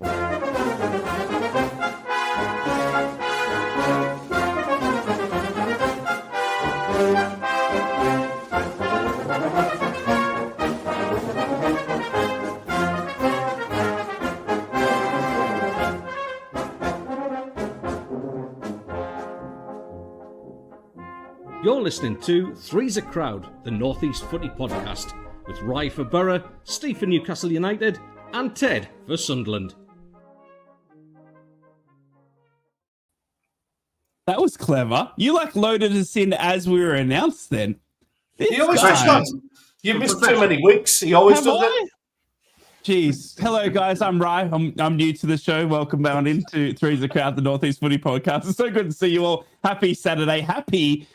You're listening to Three's a Crowd, the North East Footy podcast, with Rye for Borough, Steve for Newcastle United, and Ted for Sunderland. That was clever. You loaded us in as we were announced then. He always does. You missed too many weeks. He always does it. Jeez. Hello, guys. I'm Rye. I'm new to the show. Welcome down into Three's a Crowd, the North East Footy podcast. It's so good to see you all. Happy Saturday. Happy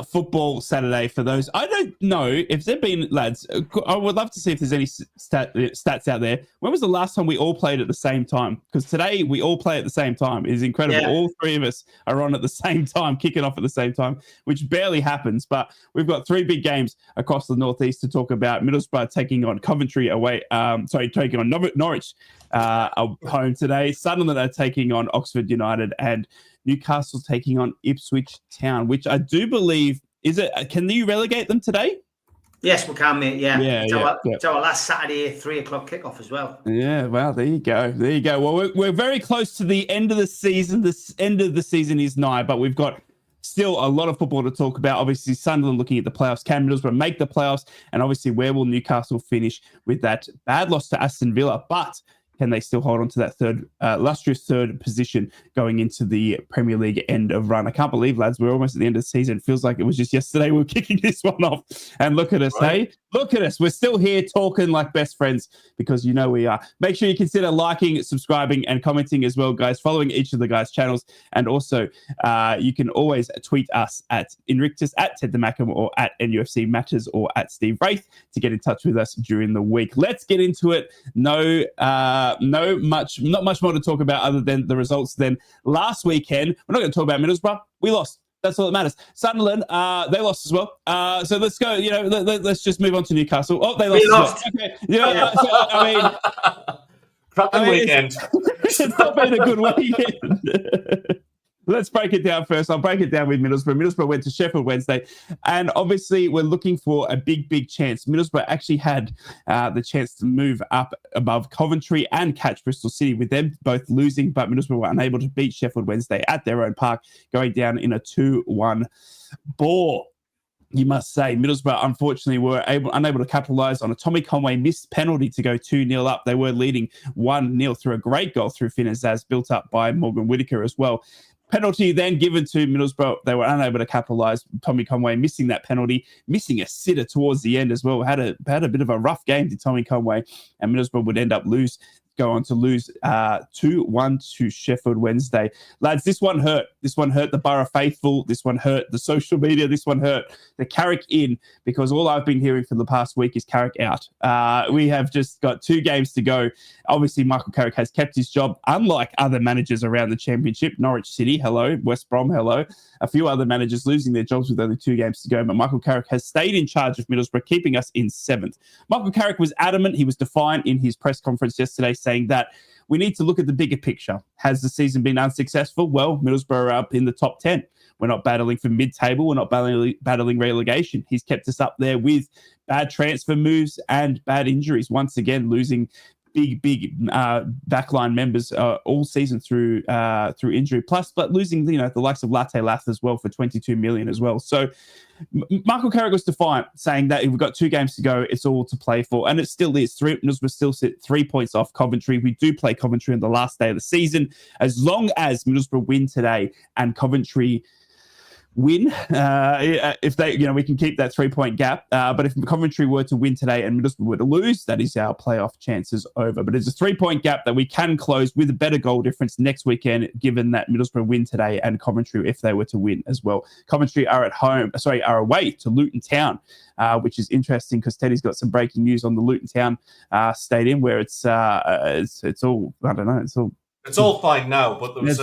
football Saturday for those. I don't know if there've been, lads, I would love to see if there's any stats out there. When was the last time we all played at the same time? Because today we all play at the same time. It is incredible. Yeah. All three of us are on at the same time, kicking off at the same time, which barely happens. But we've got three big games across the Northeast to talk about. Middlesbrough taking on Coventry away. Taking on Norwich home today. Sunderland are taking on Oxford United, and Newcastle taking on Ipswich Town, which I do believe can you relegate them today? Yes, we can, mate. Yeah. It's our last Saturday 3 o'clock kickoff as well. Yeah, well, there you go. Well, we're very close to the end of the season. The end of the season is nigh, but we've got still a lot of football to talk about. Obviously, Sunderland looking at the playoffs. Can Middlesbrough make the playoffs? And obviously, where will Newcastle finish with that bad loss to Aston Villa? But can they still hold on to that illustrious third position going into the Premier League end of run? I can't believe, lads, we're almost at the end of the season. It feels like it was just yesterday we were kicking this one off. And look at us, hey? Look at us. We're still here talking like best friends because you know we are. Make sure you consider liking, subscribing, and commenting as well, guys, following each of the guys' channels. And also, you can always tweet us at Inrictus, at Ted the Macam, or at NUFC Matters, or at Steve Wraith to get in touch with us during the week. Let's get into it. Not much more to talk about other than the results. Then last weekend, we're not going to talk about Middlesbrough. We lost. That's all that matters. Sunderland, they lost as well. So let's go. Let's just move on to Newcastle. Oh, they lost. We lost. Okay. Cracking weekend. It's not been a good weekend. Let's break it down first. I'll break it down with Middlesbrough. Middlesbrough went to Sheffield Wednesday. And obviously, we're looking for a big chance. Middlesbrough actually had the chance to move up above Coventry and catch Bristol City, with them both losing. But Middlesbrough were unable to beat Sheffield Wednesday at their own park, going down in a 2-1 bore. You must say, Middlesbrough, unfortunately, were unable to capitalise on a Tommy Conway missed penalty to go 2-0 up. They were leading 1-0 through a great goal through Finn Azaz, built up by Morgan Whittaker as well. Penalty then given to Middlesbrough. They were unable to capitalise. Tommy Conway missing that penalty, missing a sitter towards the end as well. Had a bit of a rough game to Tommy Conway, and Middlesbrough would end up go on to lose 2-1 to Sheffield Wednesday. Lads, this one hurt. This one hurt the Borough faithful. This one hurt the social media. This one hurt the Carrick in, because all I've been hearing for the past week is Carrick out. We have just got 2 games to go. Obviously, Michael Carrick has kept his job, unlike other managers around the championship. Norwich City, hello. West Brom, hello. A few other managers losing their jobs with only 2 games to go, but Michael Carrick has stayed in charge of Middlesbrough, keeping us in 7th. Michael Carrick was adamant. He was defiant in his press conference yesterday, saying that we need to look at the bigger picture. Has the season been unsuccessful? Well, Middlesbrough are up in the top 10. We're not battling for mid-table. We're not battling relegation. He's kept us up there with bad transfer moves and bad injuries. Once again, losing big backline members all season through injury. But losing the likes of Latte Lath as well for 22 million as well. So Michael Carrick was defiant, saying that we've got 2 games to go. It's all to play for, and it still is. Middlesbrough still sit 3 points off Coventry. We do play Coventry on the last day of the season. As long as Middlesbrough win today and Coventry win, if they, we can keep that 3-point gap. But if Coventry were to win today and Middlesbrough were to lose, that is our playoff chances over. But it's a 3-point gap that we can close with a better goal difference next weekend, given that Middlesbrough win today and Coventry, if they were to win as well. Coventry are away to Luton Town, which is interesting because Teddy's got some breaking news on the Luton Town stadium, where it's all, I don't know, it's all fine now, but there was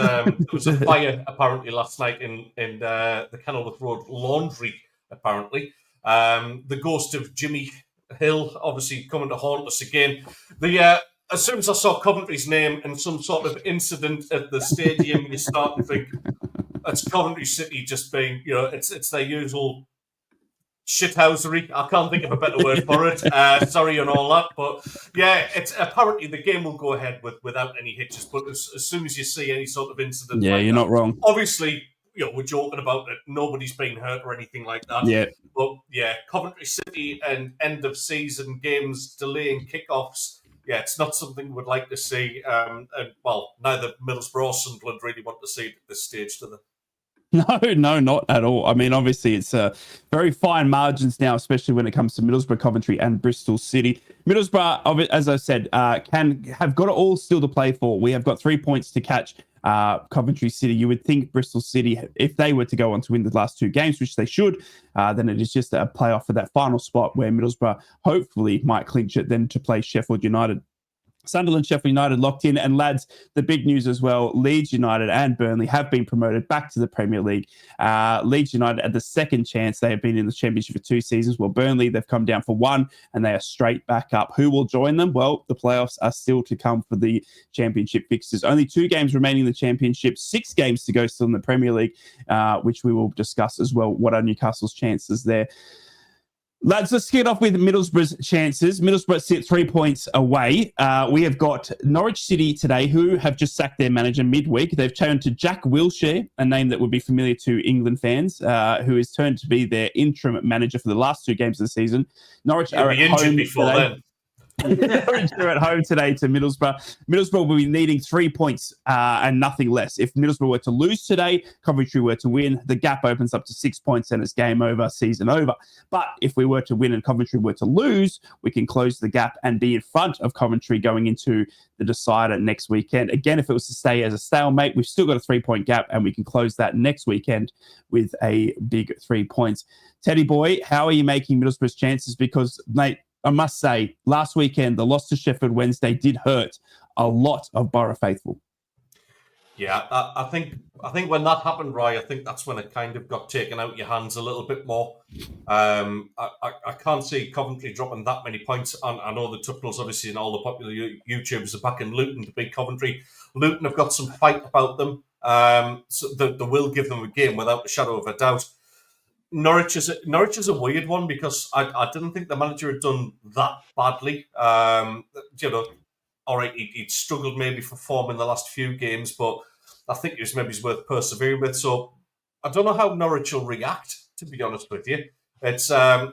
a fire apparently last night in the Kenilworth Road laundry. Apparently, the ghost of Jimmy Hill obviously coming to haunt us again. The as soon as I saw Coventry's name and some sort of incident at the stadium, you start to think it's Coventry City just being, it's their usual shithousery. I can't think of a better word for it. Sorry and all that, but yeah, it's apparently the game will go ahead without any hitches. But as soon as you see any sort of incident, yeah, you're not wrong. Obviously, we're joking about it. Nobody's been hurt or anything like that. Yeah, but yeah, Coventry City and end of season games delaying kickoffs. Yeah, it's not something we'd like to see. And neither Middlesbrough or Sunderland really want to see it at this stage, do they? No, not at all. I mean, obviously, it's very fine margins now, especially when it comes to Middlesbrough, Coventry, and Bristol City. Middlesbrough, as I said, have got it all still to play for. We have got 3 points to catch Coventry City. You would think Bristol City, if they were to go on to win the last 2 games, which they should, then it is just a playoff for that final spot where Middlesbrough hopefully might clinch it, then to play Sheffield United. Sunderland, Sheffield United locked in. And lads, the big news as well, Leeds United and Burnley have been promoted back to the Premier League. Leeds United at the second chance. They have been in the Championship for 2 seasons. Well, Burnley, they've come down for 1 and they are straight back up. Who will join them? Well, the playoffs are still to come for the Championship fixtures. Only 2 games remaining in the Championship, 6 games to go still in the Premier League, which we will discuss as well. What are Newcastle's chances there? Lads, let's get off with Middlesbrough's chances. Middlesbrough sit 3 points away. We have got Norwich City today, who have just sacked their manager midweek. They've turned to Jack Wilshere, a name that would be familiar to England fans, who has turned to be their interim manager for the last 2 games of the season. Norwich are at home before then. Norwich are at home today to Middlesbrough. Middlesbrough will be needing 3 points and nothing less. If Middlesbrough were to lose today, Coventry were to win, the gap opens up to 6 points and it's game over, season over. But if we were to win and Coventry were to lose, we can close the gap and be in front of Coventry going into the decider next weekend. Again, if it was to stay as a stalemate, we've still got a 3-point gap and we can close that next weekend with a big 3 points. Teddy boy, how are you making Middlesbrough's chances? Because, mate, I must say, last weekend, the loss to Sheffield Wednesday did hurt a lot of Borough faithful. Yeah, I think when that happened, Roy, I think that's when it kind of got taken out of your hands a little bit more. I can't see Coventry dropping that many points. I know the Tucknells, obviously, and all the popular YouTubers are back in Luton to beat Coventry. Luton have got some fight about them. So they will give them a game without a shadow of a doubt. Norwich is a weird one because I didn't think the manager had done that badly. All right, he'd struggled maybe for form in the last few games, but I think it was maybe worth persevering with. So I don't know how Norwich will react, to be honest with you. It's I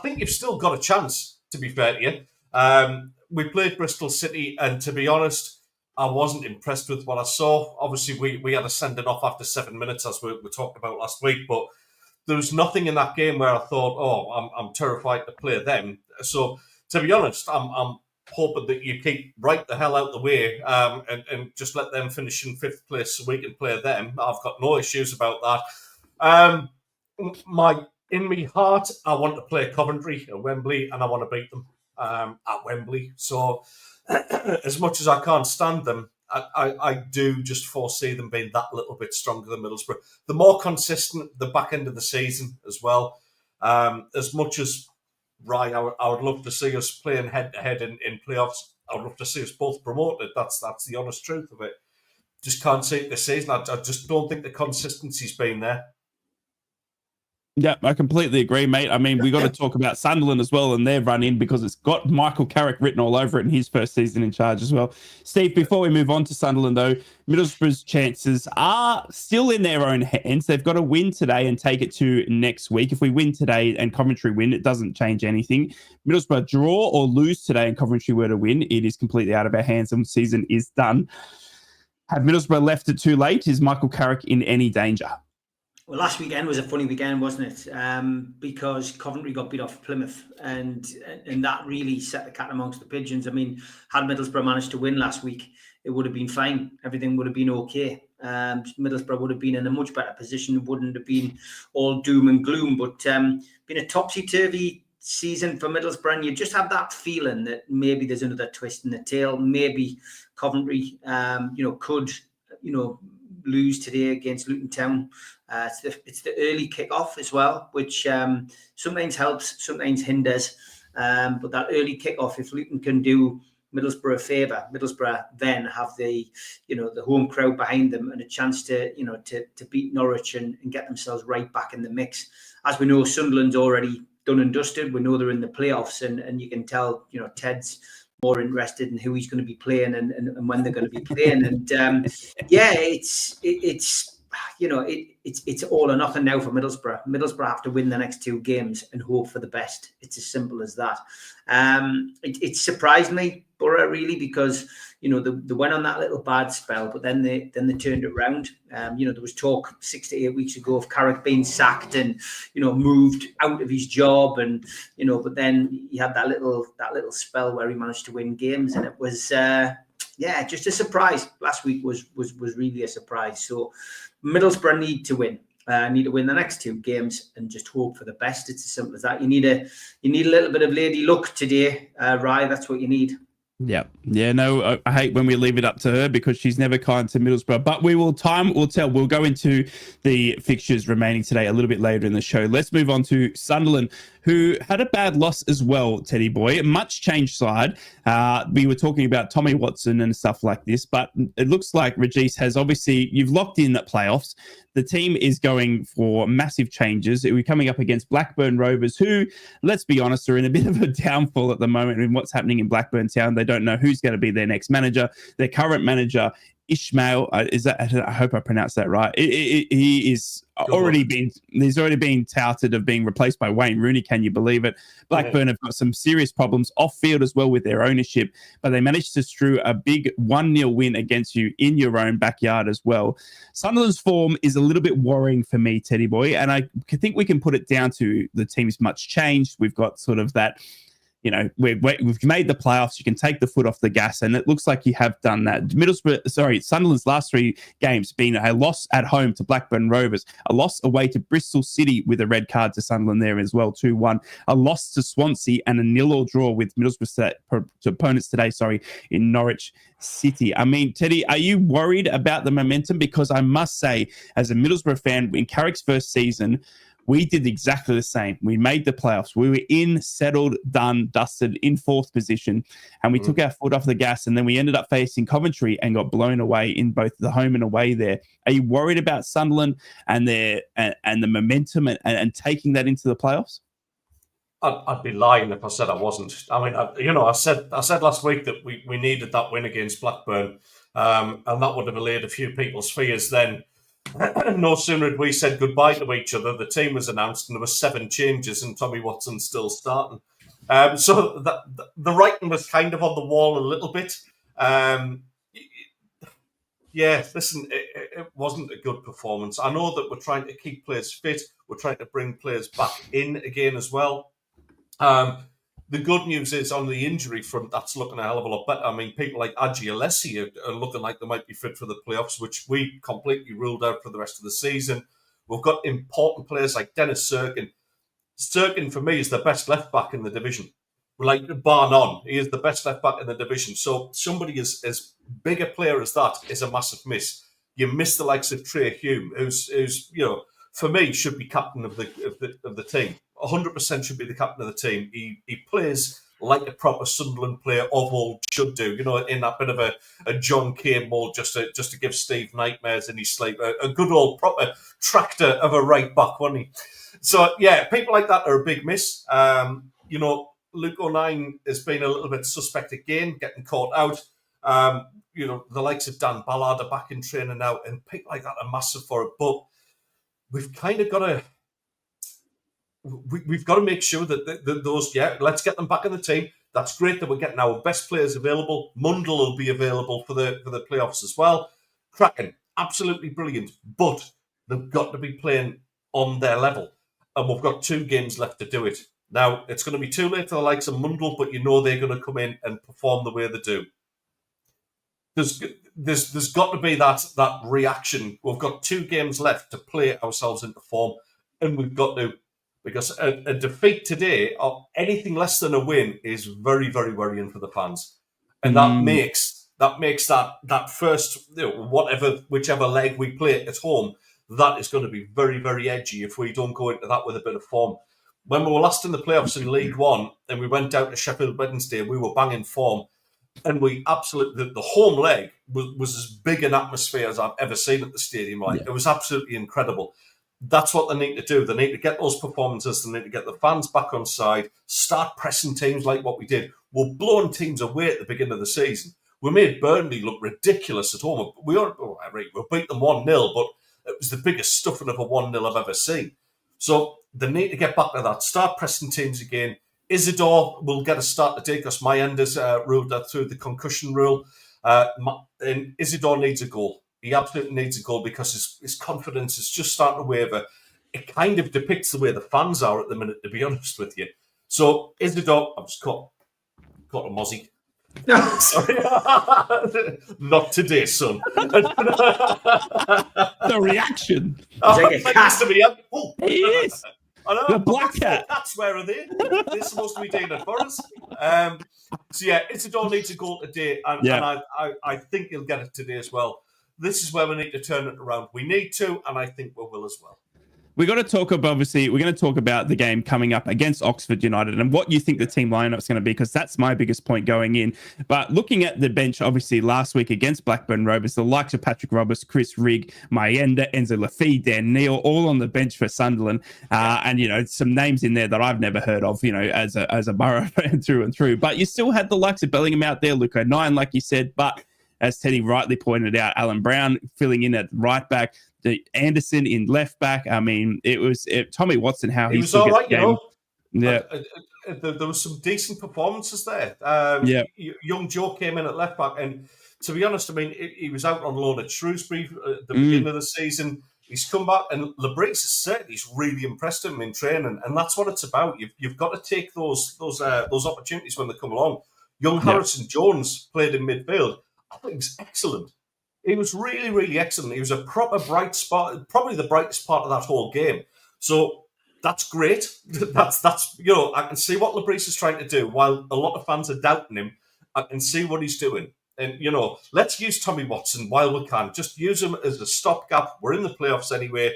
think you've still got a chance, to be fair to you. We played Bristol City, and to be honest, I wasn't impressed with what I saw. Obviously, we had a sending off after 7 minutes, as we talked about last week, but there was nothing in that game where I thought, I'm terrified to play them. So, to be honest, I'm hoping that you keep right the hell out the way and just let them finish in 5th place so we can play them. I've got no issues about that. In my heart, I want to play Coventry at Wembley and I want to beat them at Wembley. So, as much as I can't stand them, I do just foresee them being that little bit stronger than Middlesbrough. The more consistent, the back end of the season as well. As much as, I would love to see us playing head-to-head in playoffs. I would love to see us both promoted. That's the honest truth of it. Just can't see it this season. I just don't think the consistency's been there. Yeah, I completely agree, mate. I mean, we got to talk about Sunderland as well and their run in because it's got Michael Carrick written all over it in his first season in charge as well. Steve, before we move on to Sunderland, though, Middlesbrough's chances are still in their own hands. They've got to win today and take it to next week. If we win today and Coventry win, it doesn't change anything. Middlesbrough draw or lose today and Coventry were to win, it is completely out of our hands and the season is done. Have Middlesbrough left it too late? Is Michael Carrick in any danger? Well, last weekend was a funny weekend, wasn't it? Because Coventry got beat off Plymouth, and that really set the cat amongst the pigeons. I mean, had Middlesbrough managed to win last week, it would have been fine. Everything would have been okay. Middlesbrough would have been in a much better position. It wouldn't have been all doom and gloom. But been a topsy-turvy season for Middlesbrough, and you just have that feeling that maybe there's another twist in the tail. Maybe Coventry, could, lose today against Luton Town. It's the early kickoff as well, which sometimes helps, sometimes hinders. But that early kickoff, if Luton can do Middlesbrough a favour. Middlesbrough then have the home crowd behind them and a chance to beat Norwich and get themselves right back in the mix. As we know, Sunderland's already done and dusted. We know they're in the playoffs, and you can tell, Ted's more interested in who he's going to be playing and when they're going to be playing. And it's all or nothing now for Middlesbrough. Middlesbrough have to win the next 2 games and hope for the best. It's as simple as that. It surprised me, Boro, really, because they went on that little bad spell, but then they turned it round. There was talk 6 to 8 weeks ago of Carrick being sacked and moved out of his job, and but then he had that little spell where he managed to win games, and it was just a surprise. Last week was really a surprise. So Middlesbrough need to win the next 2 games and just hope for the best. It's as simple as that. You need a little bit of lady luck today, Rye. That's what you need. Yeah. No, I hate when we leave it up to her because she's never kind to Middlesbrough. But time will tell. We'll go into the fixtures remaining today a little bit later in the show. Let's move on to Sunderland, who had a bad loss as well, Teddy boy. A much changed side. We were talking about Tommy Watson and stuff like this, but it looks like Regis has you've locked in that playoffs. The team is going for massive changes. We're coming up against Blackburn Rovers, who, let's be honest, are in a bit of a downfall at the moment in what's happening in Blackburn Town. They don't know who's going to be their next manager. Their current manager, Ishmael, I hope I pronounced that right. He's already been touted of being replaced by Wayne Rooney. Can you believe it? Blackburn have got some serious problems off field as well with their ownership, but they managed to strew a big 1-0 win against you in your own backyard as well. Sunderland's form is a little bit worrying for me, Teddy boy, and I think we can put it down to the team's much changed. We've got sort of that. We've made the playoffs. You can take the foot off the gas, and it looks like you have done that. Sunderland's last 3 games been a loss at home to Blackburn Rovers, a loss away to Bristol City with a red card to Sunderland there as well, 2-1, a loss to Swansea, and a 0-0 draw with Middlesbrough opponents today, in Norwich City. I mean, Teddy, are you worried about the momentum? Because I must say, as a Middlesbrough fan, in Carrick's first season, we did exactly the same. We made the playoffs. We were settled, done, dusted, in 4th position, and we took our foot off the gas, and then we ended up facing Coventry and got blown away in both the home and away there. Are you worried about Sunderland and the momentum and taking that into the playoffs? I'd be lying if I said I wasn't. I mean, I said last week that we needed that win against Blackburn, and that would have allayed a few people's fears then. No sooner had we said goodbye to each other, the team was announced and there were 7 changes and Tommy Watson's still starting. So the writing was kind of on the wall a little bit. Listen, it wasn't a good performance. I know that we're trying to keep players fit. We're trying to bring players back in again as well. The good news is on the injury front, that's looking a hell of a lot better. I mean, people like Adji Alessi are looking like they might be fit for the playoffs, which we completely ruled out for the rest of the season. We've got important players like Dennis Serkin. Serkin, for me, is the best left-back in the division. Like, bar none. He is the best left-back in the division. So somebody as big a player as that is a massive miss. You miss the likes of Trey Hume, who's for me, should be captain of the team. 100% should be the captain of the team. He plays like a proper Sunderland player of old should do, in that bit of a John Kane mould, just to give Steve nightmares in his sleep. A good old proper tractor of a right back, wasn't he? So, yeah, people like that are a big miss. Luke O'Nien has been a little bit suspect again, getting caught out. The likes of Dan Ballard are back in training now, and people like that are massive for it. But we've kind of got to... We've got to make sure that let's get them back in the team. That's great that we're getting our best players available. Mundell will be available for the playoffs as well. Cracking, absolutely brilliant. But they've got to be playing on their level. And we've got 2 games left to do it. Now, it's going to be too late for the likes of Mundell, but they're going to come in and perform the way they do. There's got to be that reaction. We've got 2 games left to play ourselves into form, and we've got to. Because a defeat today, or anything less than a win, is very, very worrying for the fans, and that makes that first, whichever leg we play at home, that is going to be very, very edgy if we don't go into that with a bit of form. When we were last in the playoffs in League One, and we went down to Sheffield Wednesday, we were banging form. And we absolutely, the home leg was as big an atmosphere as I've ever seen at the stadium. Like, It was absolutely incredible. That's what they need to do. They need to get those performances. They need to get the fans back on side, start pressing teams like what we did. We're blowing teams away at the beginning of the season. We made Burnley look ridiculous at home. We beat them 1-0, but it was the biggest stuffing of a 1-0 I've ever seen. So they need to get back to that, start pressing teams again. Isidore will get a start today because my end has ruled that through the concussion rule. And Isidore needs a goal. He absolutely needs a goal because his confidence is just starting to waver. It kind of depicts the way the fans are at the minute, to be honest with you. So Isidore, I've just caught a mozzie. Sorry. Not today, son. The reaction. Thanks to me. Oh. He is. I know. The black cat. That's where are they? They're supposed to be doing it for us. So yeah, Isidore needs a goal today, and I think he'll get it today as well. This is where we need to turn it around. We need to, and I think we will as well. We're going to talk about the game coming up against Oxford United and what you think the team lineup is going to be, because that's my biggest point going in. But looking at the bench, obviously last week against Blackburn Rovers, the likes of Patrick Roberts, Chris Rigg, Mayenda, Enzo Lafie, Dan Neil, all on the bench for Sunderland, and some names in there that I've never heard of, as a Borough fan through and through. But you still had the likes of Bellingham out there, Luke O'Nien, like you said, but as Teddy rightly pointed out, Alan Brown filling in at right back, Anderson in left back. I mean, Tommy Watson, how he was all right, Yeah, there was some decent performances there. Young Joe came in at left back, and to be honest, I mean, he was out on loan at Shrewsbury at the beginning of the season. He's come back, and Labrise has said he's really impressed him in training, and that's what it's about. You've got to take those opportunities when they come along. Young Harrison Jones played in midfield. I think he was excellent. He was really, really excellent. He was a proper bright spot, probably the brightest part of that whole game. So that's great. That's I can see what Labrise is trying to do. While a lot of fans are doubting him, I can see what he's doing. And, let's use Tommy Watson while we can. Just use him as a stopgap. We're in the playoffs anyway.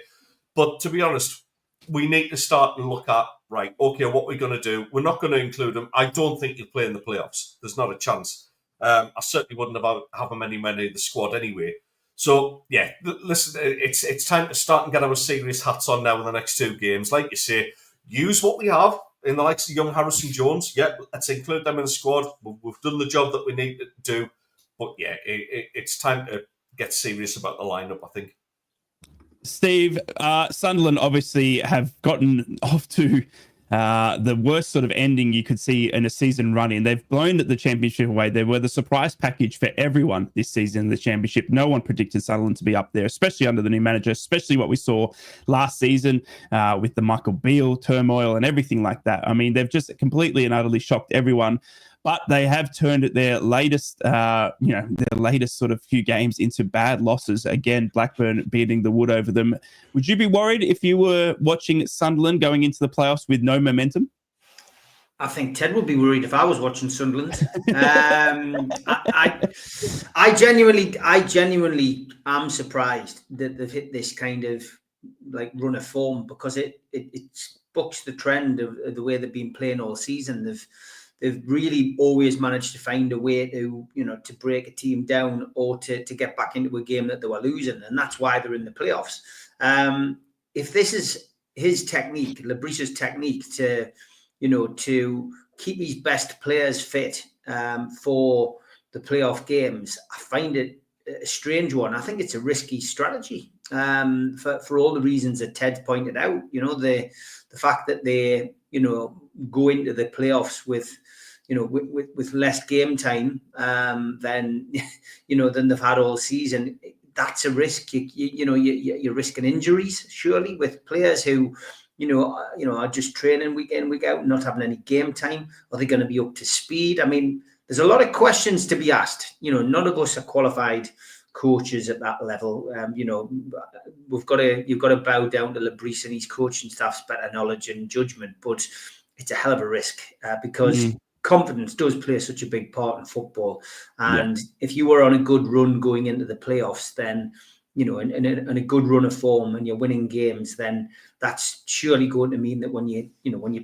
But to be honest, we need to start and look at, right, okay, what we're going to do. We're not going to include him. I don't think he'll play in the playoffs. There's not a chance. I certainly wouldn't have him anywhere in the squad anyway. So, yeah, listen, it's time to start and get our serious hats on now in the next two games. Like you say, use what we have in the likes of young Harrison Jones. Yeah, let's include them in the squad. We've done the job that we need to do. But, yeah, it's time to get serious about the lineup, I think. Steve, Sunderland obviously have gotten off to the worst sort of ending you could see in a season run in. They've blown the championship away. They were the surprise package for everyone this season in the championship. No one predicted Sunderland to be up there, especially under the new manager, especially what we saw last season with the Michael Beale turmoil and everything like that. I mean, they've just completely and utterly shocked everyone. But they have turned their latest, sort of few games into bad losses. Again, Blackburn beating the wood over them. Would you be worried if you were watching Sunderland going into the playoffs with no momentum? I think Ted would be worried if I was watching Sunderland. I genuinely am surprised that they've hit this kind of like run of form, because it bucks the trend of the way they've been playing all season. They've really always managed to find a way to break a team down or to get back into a game that they were losing, and that's why they're in the playoffs. If this is his technique, Labrise's technique to keep his best players fit for the playoff games, I find it a strange one. I think it's a risky strategy for all the reasons that Ted pointed out. The fact that they go into the playoffs with less game time than they've had all season. That's a risk. You're risking injuries, surely, with players who are just training week in, week out, not having any game time. Are they going to be up to speed? I mean, there's a lot of questions to be asked. None of us are qualified coaches at that level. You've got to bow down to Labrise and his coaching staff's better knowledge and judgment, but it's a hell of a risk because confidence does play such a big part in football. And if you were on a good run going into the playoffs, then in a good run of form and you're winning games, then that's surely going to mean that when you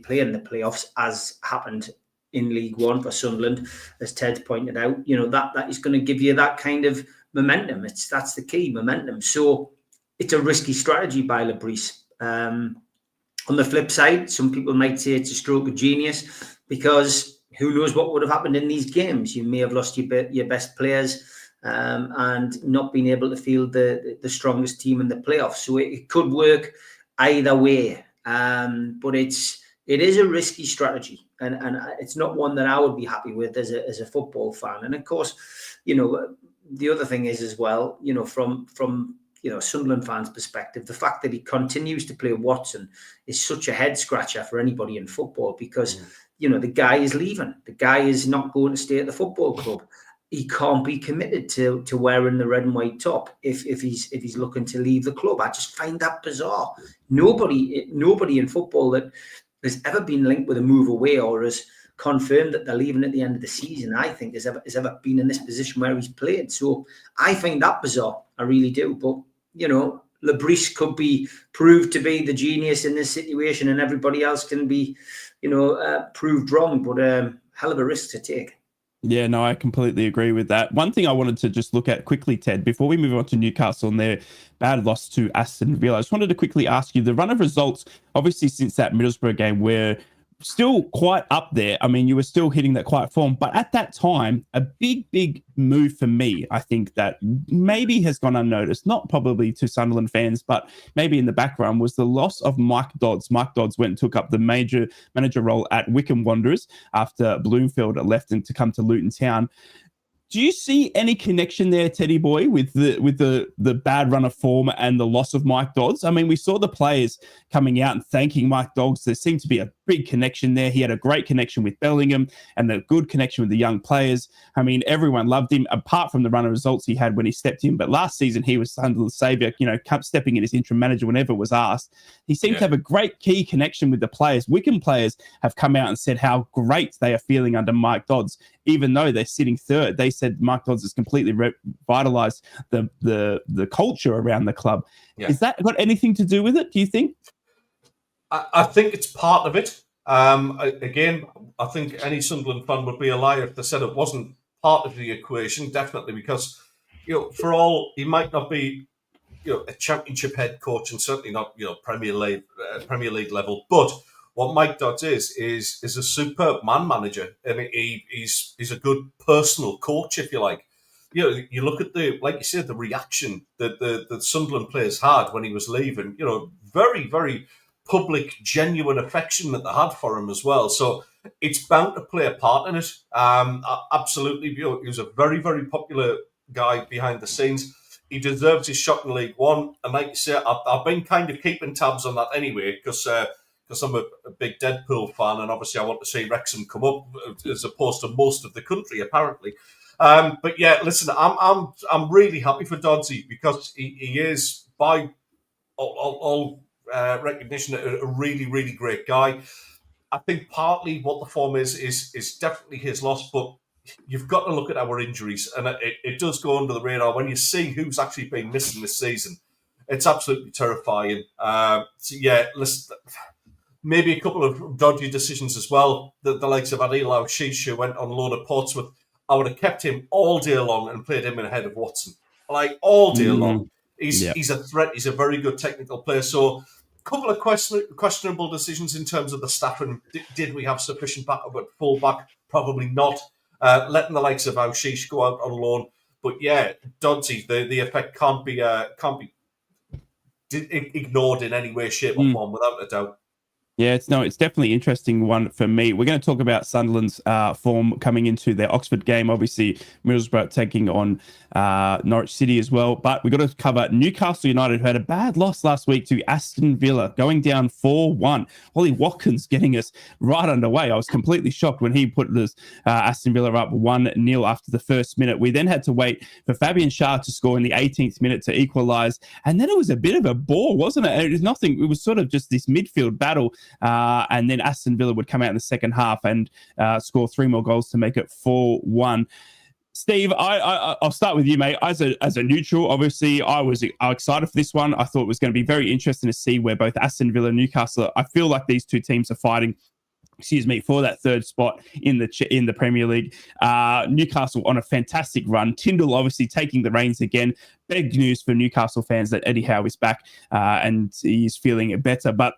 play in the playoffs, as happened in League One for Sunderland, as Ted pointed out. You know, that is going to give you that kind of momentum. That's the key, momentum. So it's a risky strategy by Lebris. On the flip side, some people might say it's a stroke of genius, because who knows what would have happened in these games. You may have lost your best players and not been able to field the strongest team in the playoffs. So it could work either way. But it is a risky strategy, and it's not one that I would be happy with as a football fan. And of course, you know, the other thing is as well, you know, from you know, Sunderland fans' perspective, the fact that he continues to play Watson is such a head scratcher for anybody in football, because you know, the guy is leaving. The guy is not going to stay at the football club. He can't be committed to wearing the red and white top if he's looking to leave the club. I just find that bizarre. Nobody in football that has ever been linked with a move away or has confirmed that they're leaving at the end of the season, I think, has ever been in this position where he's played. So I find that bizarre. I really do. But you know, Lebris could be proved to be the genius in this situation, and everybody else can be, you know, proved wrong. But hell of a risk to take. Yeah, no, I completely agree with that. One thing I wanted to just look at quickly, Ted, before we move on to Newcastle and their bad loss to Aston Villa, I just wanted to quickly ask you, the run of results, obviously since that Middlesbrough game, were still quite up there. I mean, you were still hitting that quiet form, but at that time, a big move for me, I think, that maybe has gone unnoticed, not probably to Sunderland fans, but maybe in the background, was the loss of Mike Dodds. Mike Dodds went and took up the major manager role at Wycombe Wanderers after Bloomfield left and to come to Luton Town. Do you see any connection there, Teddy boy, with the bad run of form and the loss of Mike Dodds? I mean, we saw the players coming out and thanking Mike Dodds. There seemed to be a big connection there. He had a great connection with Bellingham and a good connection with the young players. I mean, everyone loved him, apart from the run of results he had when he stepped in. But last season, he was Sunderland's saviour, you know, stepping in as interim manager whenever was asked. He seemed to have a great key connection with the players. Wycombe players have come out and said how great they are feeling under Mike Dodds, even though they're sitting third. They said Mike Dodds has completely revitalised the culture around the club. Yeah. Is that got anything to do with it, do you think? I think it's part of it. Again, I think any Sunderland fan would be a liar if they said it wasn't part of the equation, definitely, because, you know, for all, he might not be, you know, a championship head coach and certainly not, you know, Premier League level, but what Mike Dodds is a superb man manager, and he's a good personal coach, if you like. You know, you look at like you said, the reaction that the Sunderland players had when he was leaving. You know, very, very public, genuine affection that they had for him as well. So it's bound to play a part in it. Absolutely, you know, he was a very, very popular guy behind the scenes. He deserves his shot in League One, and like you say, I've been kind of keeping tabs on that anyway, because I'm a big Deadpool fan, and obviously I want to see Wrexham come up as opposed to most of the country, apparently. But yeah, listen, I'm really happy for Doddsy, because he is, by all recognition, a really, really great guy. I think partly what the form is definitely his loss, but you've got to look at our injuries, and it does go under the radar when you see who's actually been missing this season. It's absolutely terrifying. So yeah, listen, maybe a couple of dodgy decisions as well. The likes of Adil Al-Shish, who went on loan at Portsmouth. I would have kept him all day long and played him ahead of Watson, like all day long. He's a threat. He's a very good technical player. So a couple of questionable decisions in terms of the staffing. Did we have sufficient backup at fullback? Probably not. Letting the likes of Al-Shish go out on loan. But yeah, Doddsy, the effect can't be ignored in any way, shape or form, without a doubt. Yeah, it's definitely an interesting one for me. We're going to talk about Sunderland's form coming into their Oxford game. Obviously, Middlesbrough taking on Norwich City as well. But we've got to cover Newcastle United, who had a bad loss last week to Aston Villa, going down 4-1. Ollie Watkins getting us right underway. I was completely shocked when he put this Aston Villa up 1-0 after the first minute. We then had to wait for Fabian Schär to score in the 18th minute to equalise. And then it was a bit of a bore, wasn't it? It was nothing. It was sort of just this midfield battle. And then Aston Villa would come out in the second half and score 3 more goals to make it 4-1. Steve, I'll start with you, mate. As a neutral, obviously, I was excited for this one. I thought it was going to be very interesting to see where both Aston Villa and Newcastle, I feel like these two teams are fighting for that third spot in the Premier League. Newcastle on a fantastic run. Tyndall obviously taking the reins again. Big news for Newcastle fans that Eddie Howe is back and he's feeling better. But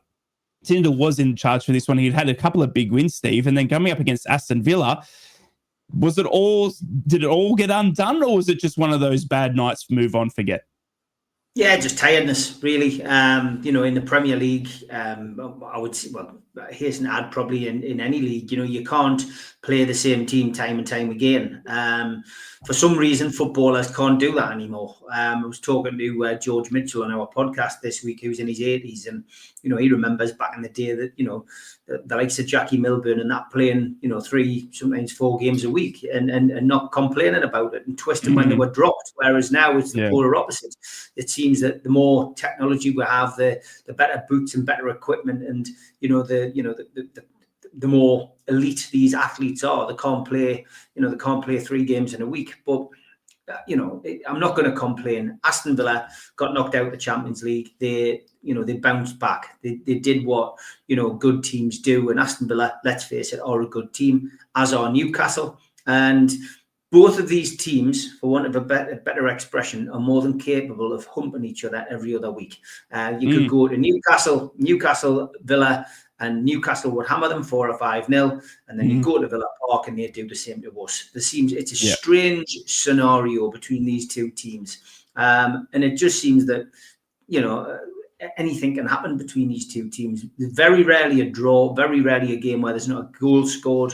Tyndall was in charge for this one. He'd had a couple of big wins, Steve, and then coming up against Aston Villa, did it all get undone, or was it just one of those bad nights, move on, forget? Yeah, just tiredness, really. In the Premier League, I would say, well, here's an ad probably in any league. You can't play the same team time and time again. For some reason, footballers can't do that anymore. I was talking to George Mitchell on our podcast this week, who's in his 80s, and he remembers back in the day that the likes of Jackie Milburn and that playing 3, sometimes 4 games a week and not complaining about it and twisting when they were dropped. Whereas now it's the polar opposite. It seems that the more technology we have, the better boots and better equipment, and the more elite these athletes are. They can't play 3 games in a week. But I'm not going to complain. Aston Villa got knocked out of the Champions League. They bounced back. They did what good teams do. And Aston Villa, let's face it, are a good team, as are Newcastle. And both of these teams, for want of a better expression, are more than capable of humping each other every other week. You could go to Newcastle, Villa, and Newcastle would hammer them 4 or 5-0, and then you go to Villa Park and they do the same to us. It's a strange scenario between these two teams, and it just seems that anything can happen between these two teams. Very rarely a draw, very rarely a game where there's not a goal scored.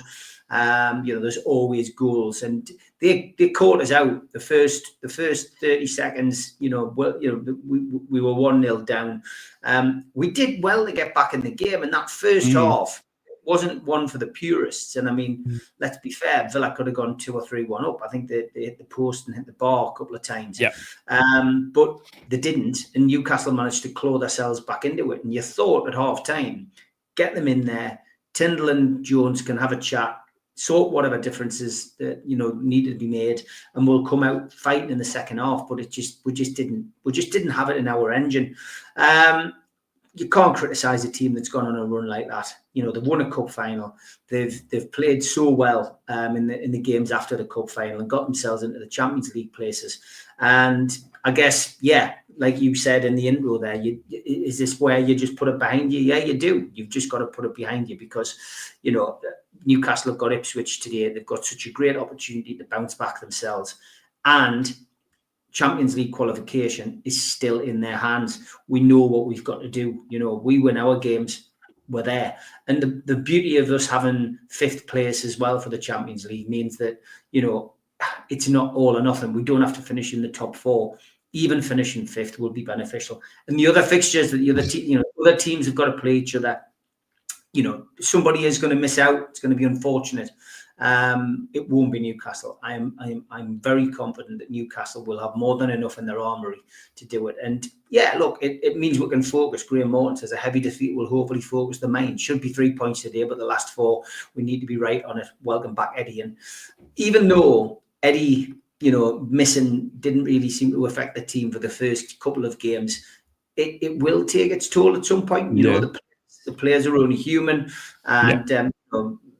There's always goals, and they caught us out the first 30 seconds. We were 1-0 down. We did well to get back in the game, and that first half wasn't one for the purists. And I mean, let's be fair, Villa could have gone 2 or 3-1 up. I think they hit the post and hit the bar a couple of times. Yeah. But they didn't, and Newcastle managed to claw themselves back into it. And you thought at half time, get them in there. Tyndall and Jones can have a chat, sort whatever differences that needed to be made, and we'll come out fighting in the second half. But we just didn't have it in our engine. You can't criticise a team that's gone on a run like that. They've won a cup final. They've played so well in the games after the cup final and got themselves into the Champions League places. And I guess, like you said in the intro there, is this where you just put it behind you? Yeah, you do. You've just got to put it behind you because, Newcastle have got Ipswich today. They've got such a great opportunity to bounce back themselves. And Champions League qualification is still in their hands. We know what we've got to do. We win our games, we're there. And the beauty of us having 5th place as well for the Champions League means that, it's not all or nothing. We don't have to finish in the top 4. Even finishing 5th will be beneficial. And the other fixtures that the other teams have got to play each other. Somebody is going to miss out. It's going to be unfortunate. It won't be Newcastle. I'm very confident that Newcastle will have more than enough in their armoury to do it. And look, it means we can focus. Graham Morton says a heavy defeat will hopefully focus the mind. Should be 3 points today, but the last 4, we need to be right on it. Welcome back, Eddie. And even though Eddie, missing didn't really seem to affect the team for the first couple of games, it will take its toll at some point. The players are only human, and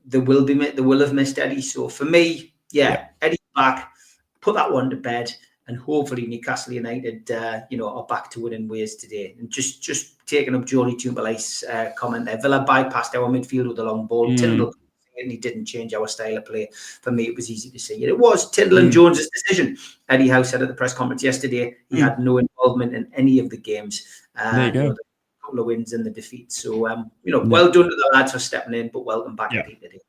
they will have missed Eddie. So for me, Eddie's back. Put that one to bed, and hopefully Newcastle United, are back to winning ways today. And just taking up Jody Tumbalai's comment there, Villa bypassed our midfield with a long ball. Tyndall certainly didn't change our style of play. For me, it was easy to see. It was Tyndall and Jones' decision. Eddie Howe said at the press conference yesterday he had no involvement in any of the games. There you go. Couple of wins and the defeat. So, well done to the lads for stepping in, but welcome back to today.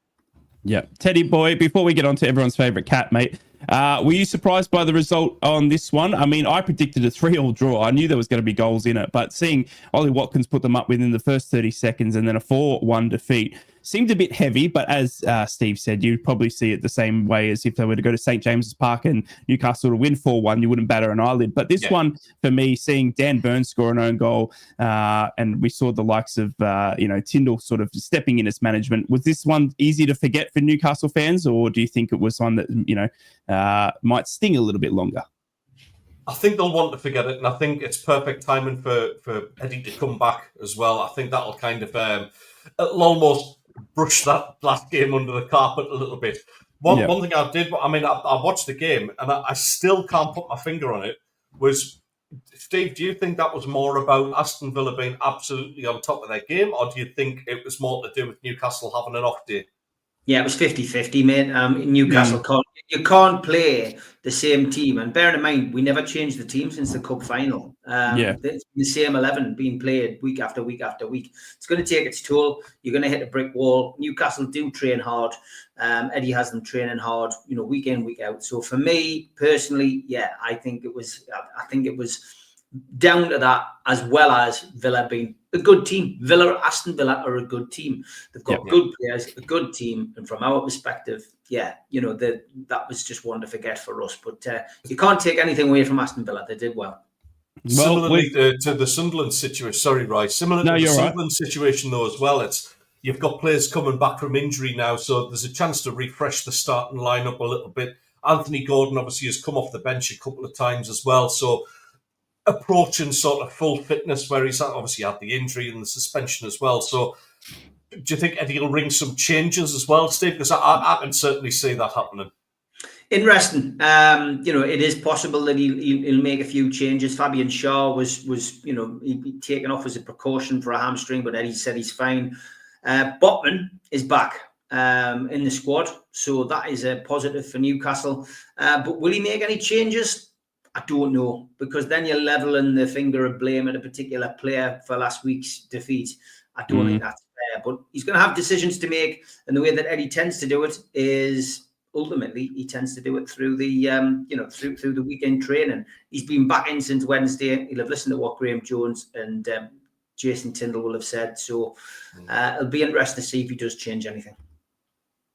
Yeah. Teddy boy, before we get on to everyone's favourite cat, mate, were you surprised by the result on this one? I mean, I predicted a 3-3 draw. I knew there was going to be goals in it, but seeing Ollie Watkins put them up within the first 30 seconds and then a 4-1 defeat seemed a bit heavy, but as Steve said, you'd probably see it the same way as if they were to go to St. James's Park and Newcastle to win 4-1, you wouldn't batter an eyelid. But this one, for me, seeing Dan Burns score an own goal, and we saw the likes of, Tyndall sort of stepping in as management, was this one easy to forget for Newcastle fans, or do you think it was one that, might sting a little bit longer? I think they'll want to forget it, and I think it's perfect timing for Eddie to come back as well. I think that'll kind of it'll almost brush that last game under the carpet a little bit. One thing I did, I watched the game and I still can't put my finger on it, was, Steve, do you think that was more about Aston Villa being absolutely on top of their game, or do you think it was more to do with Newcastle having an off day? Yeah, it was 50-50, mate. Newcastle can't play the same team. And bearing in mind, we never changed the team since the cup final. It's the same 11 being played week after week after week. It's going to take its toll. You're going to hit a brick wall. Newcastle do train hard. Eddie has them training hard, week in, week out. So for me personally, I think it was down to that, as well as Villa being a good team. Aston Villa are a good team. They've got good players, a good team, and from our perspective, that was just one to forget for us. But you can't take anything away from Aston Villa. They did well. Similarly to the Sunderland situation, sorry, Roy. Similar to the Sunderland situation, though, as well. You've got players coming back from injury now, so there's a chance to refresh the starting lineup a little bit. Anthony Gordon obviously has come off the bench a couple of times as well, so approaching sort of full fitness, where he's obviously had the injury and the suspension as well. So do you think Eddie will ring some changes as well, Steve? Because I can certainly see that happening. Interesting. It is possible that he'll make a few changes. Fabian Shaw was he'd taken off as a precaution for a hamstring, but Eddie said he's fine. Botman is back in the squad, so that is a positive for Newcastle. But will he make any changes? I don't know, because then you're leveling the finger of blame at a particular player for last week's defeat. I don't think that's fair, but he's going to have decisions to make, and the way that Eddie tends to do it is ultimately he tends to do it through the through the weekend training. He's been back in since Wednesday. He'll have listened to what Graham Jones and Jason Tyndall will have said, so it'll be interesting to see if he does change anything.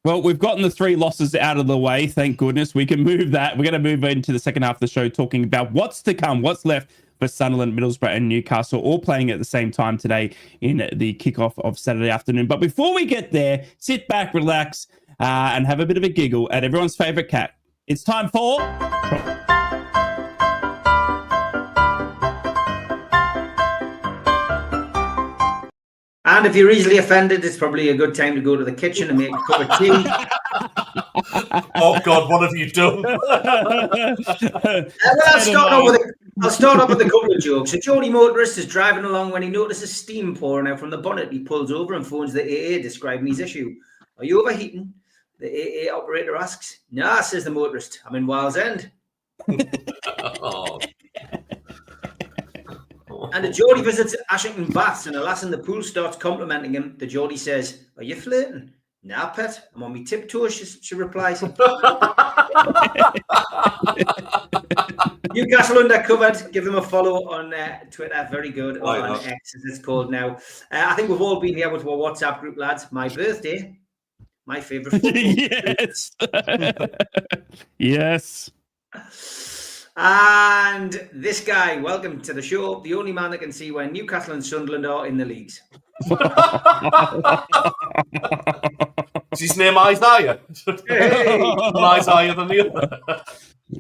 Well, we've gotten the 3 losses out of the way. Thank goodness. We can move that. We're going to move into the second half of the show, talking about what's to come, what's left for Sunderland, Middlesbrough and Newcastle, all playing at the same time today in the kickoff of Saturday afternoon. But before we get there, sit back, relax, and have a bit of a giggle at everyone's favourite cat. It's time for... And if you're easily offended, it's probably a good time to go to the kitchen and make a cup of tea. Oh God, what have you done? I'll start off with a couple of jokes. A Geordie motorist is driving along when he notices steam pouring out from the bonnet. He pulls over and phones the AA, describing his issue. "Are you overheating?" The AA operator asks. "Nah," says the motorist. "I'm in Wales End." Oh. And a Geordie visits Ashington Baths, and a lass in the pool starts complimenting him. The Geordie says, "Are you flirting?" "Nah, pet, I'm on my tiptoes," she replies. Newcastle Undercovered. Give them a follow on Twitter. Very good. Or on X, as it's called now. I think we've all been here with our WhatsApp group, lads. My birthday. My favourite football. Yes. Yes. And this guy, welcome to the show, the only man that can see where Newcastle and Sunderland are in the leagues. Is his name Isaiah? Hey. One Isaiah than the other.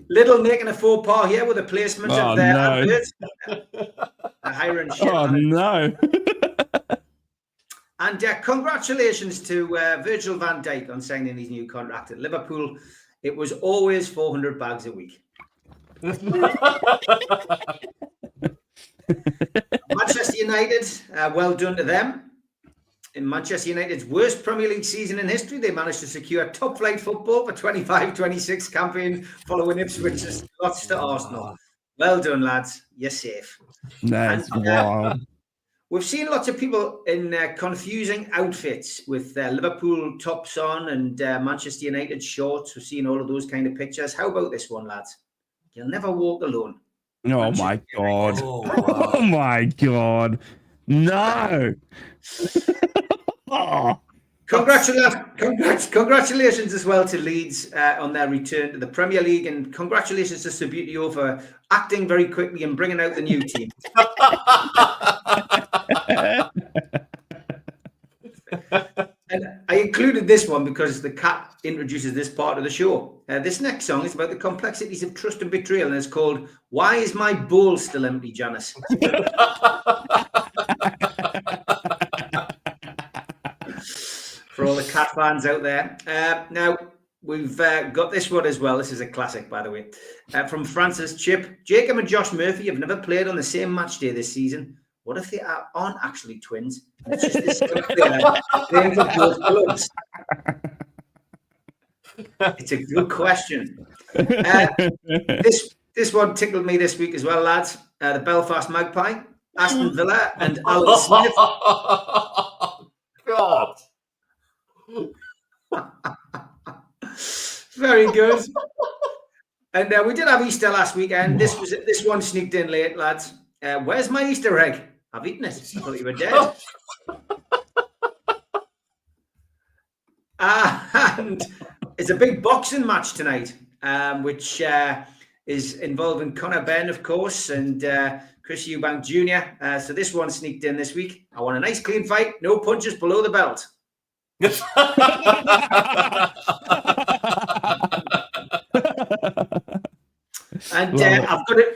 Little making a faux pas here with a placement of their adverts. Hiring shit. Oh, no. And congratulations to Virgil van Dijk on signing his new contract at Liverpool. It was always 400 bags a week. Manchester United, well done to them. In Manchester United's worst Premier League season in history, they managed to secure top flight football for 25-26 campaign following Ipswich's loss to Arsenal. Well done, lads. You're safe. That's wild. We've seen lots of people in confusing outfits with Liverpool tops on and Manchester United shorts. We've seen all of those kind of pictures. How about this one, lads? You'll never walk alone. Oh, my God. Oh, my God. No. Oh. Congratulations as well to Leeds on their return to the Premier League, and congratulations to Subbuteo for acting very quickly and bringing out the new team. And I included this one because the cat introduces this part of the show. This next song is about the complexities of trust and betrayal, and it's called "Why Is My Bowl Still Empty, Janice?" Cat fans out there. Now, we've got this one as well. This is a classic, by the way. From Francis Chip. Jacob and Josh Murphy have never played on the same match day this season. What if they aren't actually twins? It's just this player playing for both clubs. It's a good question. This one tickled me this week as well, lads. The Belfast Magpie, Aston Villa, and Alan Smith. God. Very good. And we did have Easter last weekend. This one sneaked in late, lads. Where's my Easter egg? I've eaten it. I thought you were dead. And it's a big boxing match tonight, which is involving Conor Benn, of course, and Chris Eubank Jr. So this one sneaked in this week. I want a nice clean fight, no punches below the belt. And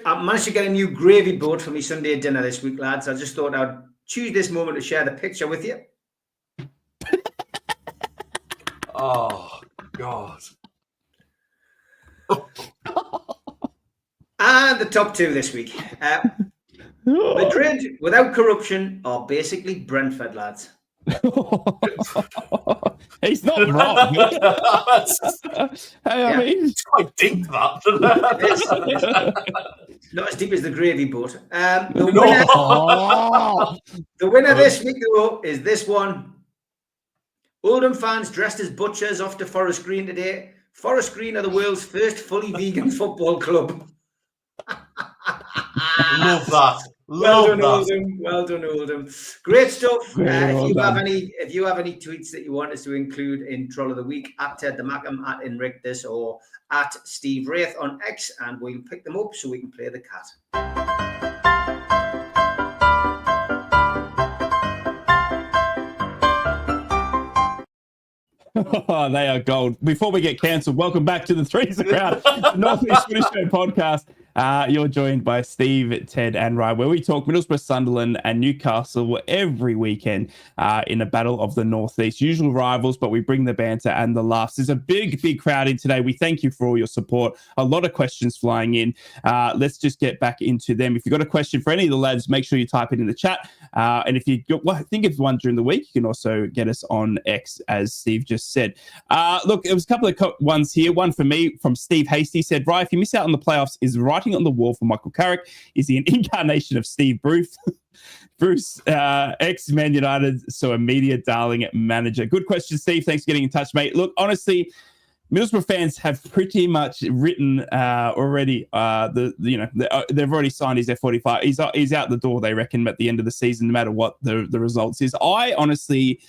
I managed to get a new gravy boat for my Sunday dinner this week, lads. I just thought I'd choose this moment to share the picture with you. Oh, God. And the top two this week. Madrid, without corruption, are basically Brentford, lads. He's not wrong. I mean, it's quite deep, that. Not as deep as the gravy boat. The winner this week, though, is this one. Oldham fans dressed as butchers off to Forest Green today. Forest Green are the world's first fully vegan football club. Love that. Well done, Oldham. Great stuff. If you have any tweets that you want us to include in Troll of the Week, at Ted the Mackham, at Inrictus, or at Steve Wraith on X, and we'll pick them up so we can play the cat. Oh, they are gold. Before we get cancelled, welcome back to the Three's a Crowd, North East Footy Show podcast. You're joined by Steve, Ted, and Ryan, where we talk Middlesbrough, Sunderland, and Newcastle every weekend in a battle of the Northeast. Usual rivals, but we bring the banter and the laughs. There's a big crowd in today. We thank you for all your support. A lot of questions flying in. Let's just get back into them. If you've got a question for any of the lads, make sure you type it in the chat. And if you think of one during the week, you can also get us on X, as Steve just said. Look, there was a couple of ones here. One for me from Steve Hasty said, "Right, if you miss out on the playoffs, is writing on the wall for Michael Carrick? Is he an incarnation of Steve Bruce?" Bruce, ex-Man United, so a media darling manager. Good question, Steve. Thanks for getting in touch, mate. Look, honestly, Middlesbrough fans have pretty much written already. They've already signed his F45. He's out the door, they reckon, at the end of the season, no matter what the results is. I honestly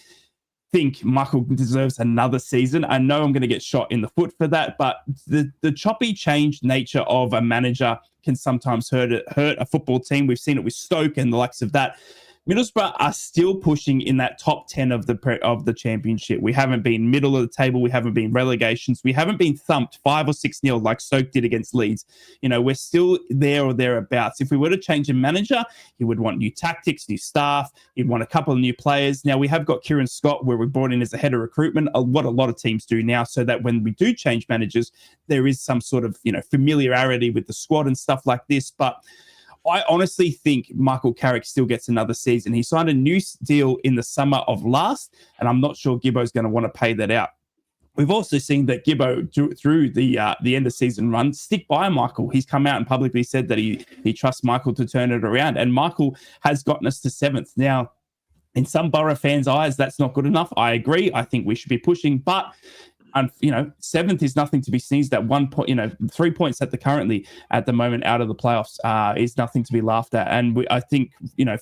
think Michael deserves another season. I know I'm going to get shot in the foot for that, but the choppy change nature of a manager can sometimes hurt a football team. We've seen it with Stoke and the likes of that. Middlesbrough are still pushing in that top 10 of the championship. We haven't been middle of the table. We haven't been relegations. We haven't been thumped 5 or 6-0 like Stoke did against Leeds. You know, we're still there or thereabouts. If we were to change a manager, he would want new tactics, new staff. He'd want a couple of new players. Now, we have got Kieran Scott, where we brought in as the head of recruitment, what a lot of teams do now, so that when we do change managers, there is some sort of, familiarity with the squad and stuff like this. But I honestly think Michael Carrick still gets another season. He signed a new deal in the summer of last, and I'm not sure Gibbo's going to want to pay that out. We've also seen that Gibbo, through the end of season run, stick by Michael. He's come out and publicly said that he trusts Michael to turn it around, and Michael has gotten us to 7th. Now, in some Borough fans' eyes, that's not good enough. I agree. I think we should be pushing, but 7th is nothing to be sneezed at. 1 point, 3 points at the moment out of the playoffs is nothing to be laughed at. And I think,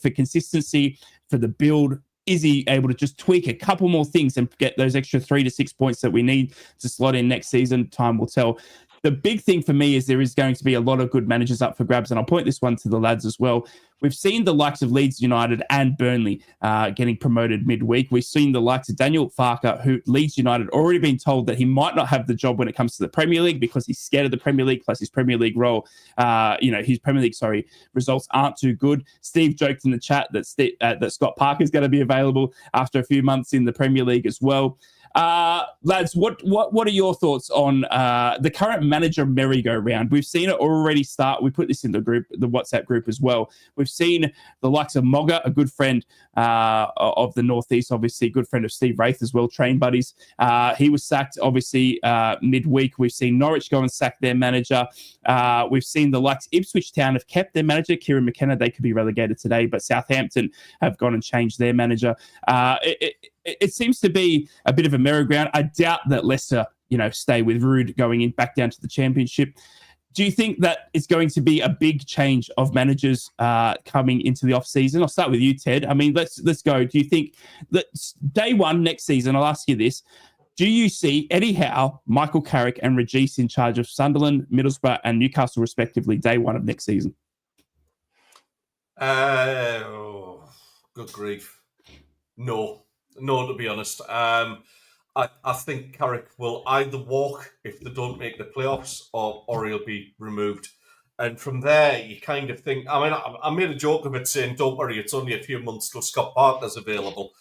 for consistency, for the build, is he able to just tweak a couple more things and get those extra 3 to 6 points that we need to slot in next season? Time will tell. The big thing for me is there is going to be a lot of good managers up for grabs, and I'll point this one to the lads as well. We've seen the likes of Leeds United and Burnley getting promoted midweek. We've seen the likes of Daniel Farker, who Leeds United already been told that he might not have the job when it comes to the Premier League because he's scared of the Premier League, plus his Premier League his Premier League, results aren't too good. Steve joked in the chat that Scott Parker's going to be available after a few months in the Premier League as well. Lads, what are your thoughts on the current manager merry-go-round? We've seen it already start. We put this in the WhatsApp group as well. We've seen the likes of Mogga, a good friend of the Northeast, obviously, good friend of Steve Wraith as well, train buddies. He was sacked, obviously, midweek. We've seen Norwich go and sack their manager. We've seen the likes Ipswich Town have kept their manager, Kieran McKenna. They could be relegated today, but Southampton have gone and changed their manager. It seems to be a bit of a merry-go-round. I doubt that Leicester, stay with Rude going back down to the Championship. Do you think that it's going to be a big change of managers coming into the off-season? I'll start with you, Ted. I mean, let's go. Do you think that day one next season, I'll ask you this, do you see Eddie Howe, Michael Carrick and Regis in charge of Sunderland, Middlesbrough and Newcastle, respectively, day one of next season? Good grief. No, to be honest. I think Carrick will either walk if they don't make the playoffs or he'll be removed. And from there, you kind of think... I mean, I made a joke of it saying, don't worry, it's only a few months till Scott Parker's available.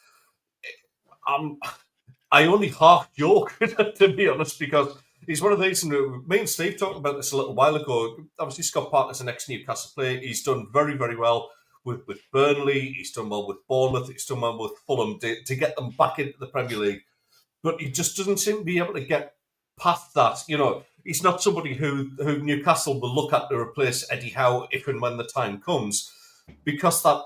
I only half joke, to be honest, because he's one of these... Me and Steve talked about this a little while ago. Obviously, Scott Parker's an ex-Newcastle player. He's done very, very well with Burnley. He's done well with Bournemouth. He's done well with Fulham to get them back into the Premier League. But he just doesn't seem to be able to get past that. He's not somebody who Newcastle will look at to replace Eddie Howe if and when the time comes, because that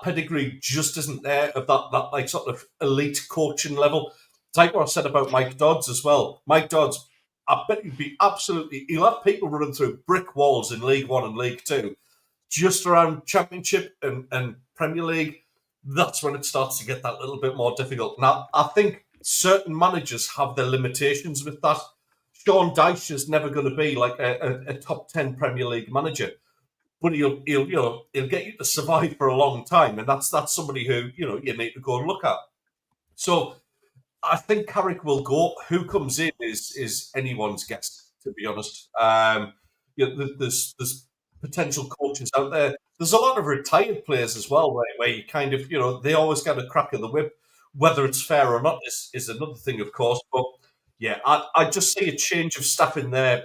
pedigree just isn't there of that like sort of elite coaching level. It's like what I said about Mike Dodds as well. Mike Dodds, I bet he'll have people running through brick walls in League One and League Two. Just around Championship and Premier League, that's when it starts to get that little bit more difficult. Now, I think certain managers have their limitations with that. Sean Dyche is never going to be like a top 10 Premier League manager, but he'll get you to survive for a long time, and that's somebody who you need to go and look at. So I think Carrick will go. Who comes in is anyone's guess, to be honest. There's potential coaches out there. There's a lot of retired players as well, where you kind of they always get a crack of the whip. Whether it's fair or not is another thing, of course. But yeah, I just see a change of staff in there.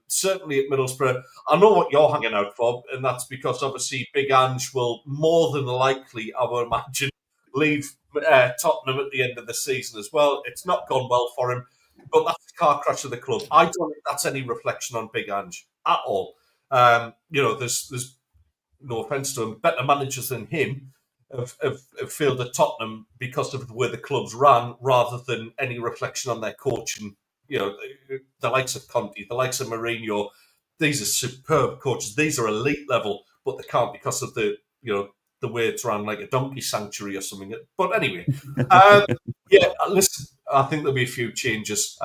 Certainly at Middlesbrough. I know what you're hanging out for, and that's because obviously Big Ange will more than likely, I would imagine, leave Tottenham at the end of the season as well. It's not gone well for him, but that's the car crash of the club. I don't think that's any reflection on Big Ange at all. There's no offence to him, better managers than him have failed at Tottenham because of the way the club's ran, rather than any reflection on their coaching. The likes of Conte, the likes of Mourinho, these are superb coaches. These are elite level, but they can't because of the way it's run like a donkey sanctuary or something. But anyway, listen, I think there'll be a few changes.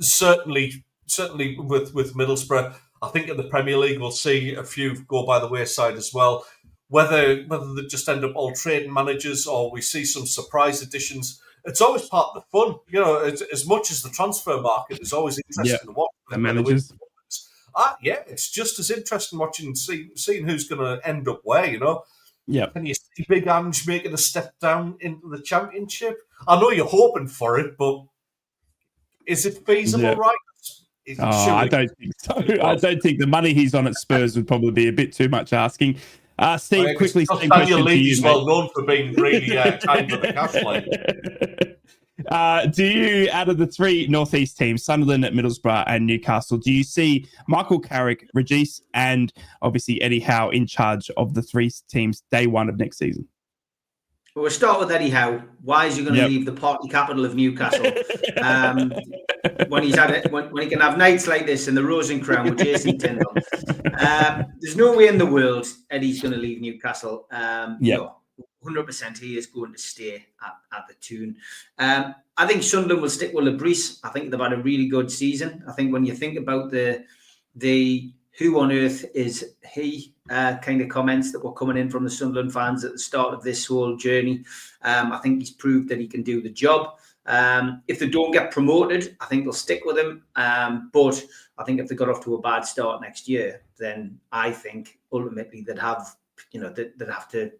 Certainly with Middlesbrough. I think in the Premier League we'll see a few go by the wayside as well. Whether they just end up all trading managers or we see some surprise additions, it's always part of the fun. As much as the transfer market is always interesting to watch. The managers. It's just as interesting watching, seeing who's going to end up where, Yeah. Can you see Big Ange making a step down into the Championship? I know you're hoping for it, but is it feasible, right? I don't think so. I don't think the money he's on at Spurs would probably be a bit too much asking. Steve, quickly, same question to you, well known for being really kind with the cash line. Do you, out of the three Northeast teams, Sunderland, Middlesbrough and Newcastle, do you see Michael Carrick, Regis and obviously Eddie Howe in charge of the three teams day one of next season? Well, we'll start with Eddie Howe. Why is he going to leave the party capital of Newcastle when he's had it? When he can have nights like this in the Rose and Crown with Jason Tyndall? There's no way in the world Eddie's going to leave Newcastle. No, 100% he is going to stay at the tune. I think Sunderland will stick with Lebris. I think they've had a really good season. I think when you think about the who on earth is he kind of comments that were coming in from the Sunderland fans at the start of this whole journey, I think he's proved that he can do the job. If they don't get promoted, I think they'll stick with him. But I think if they got off to a bad start next year, then I think ultimately they'd have they'd have to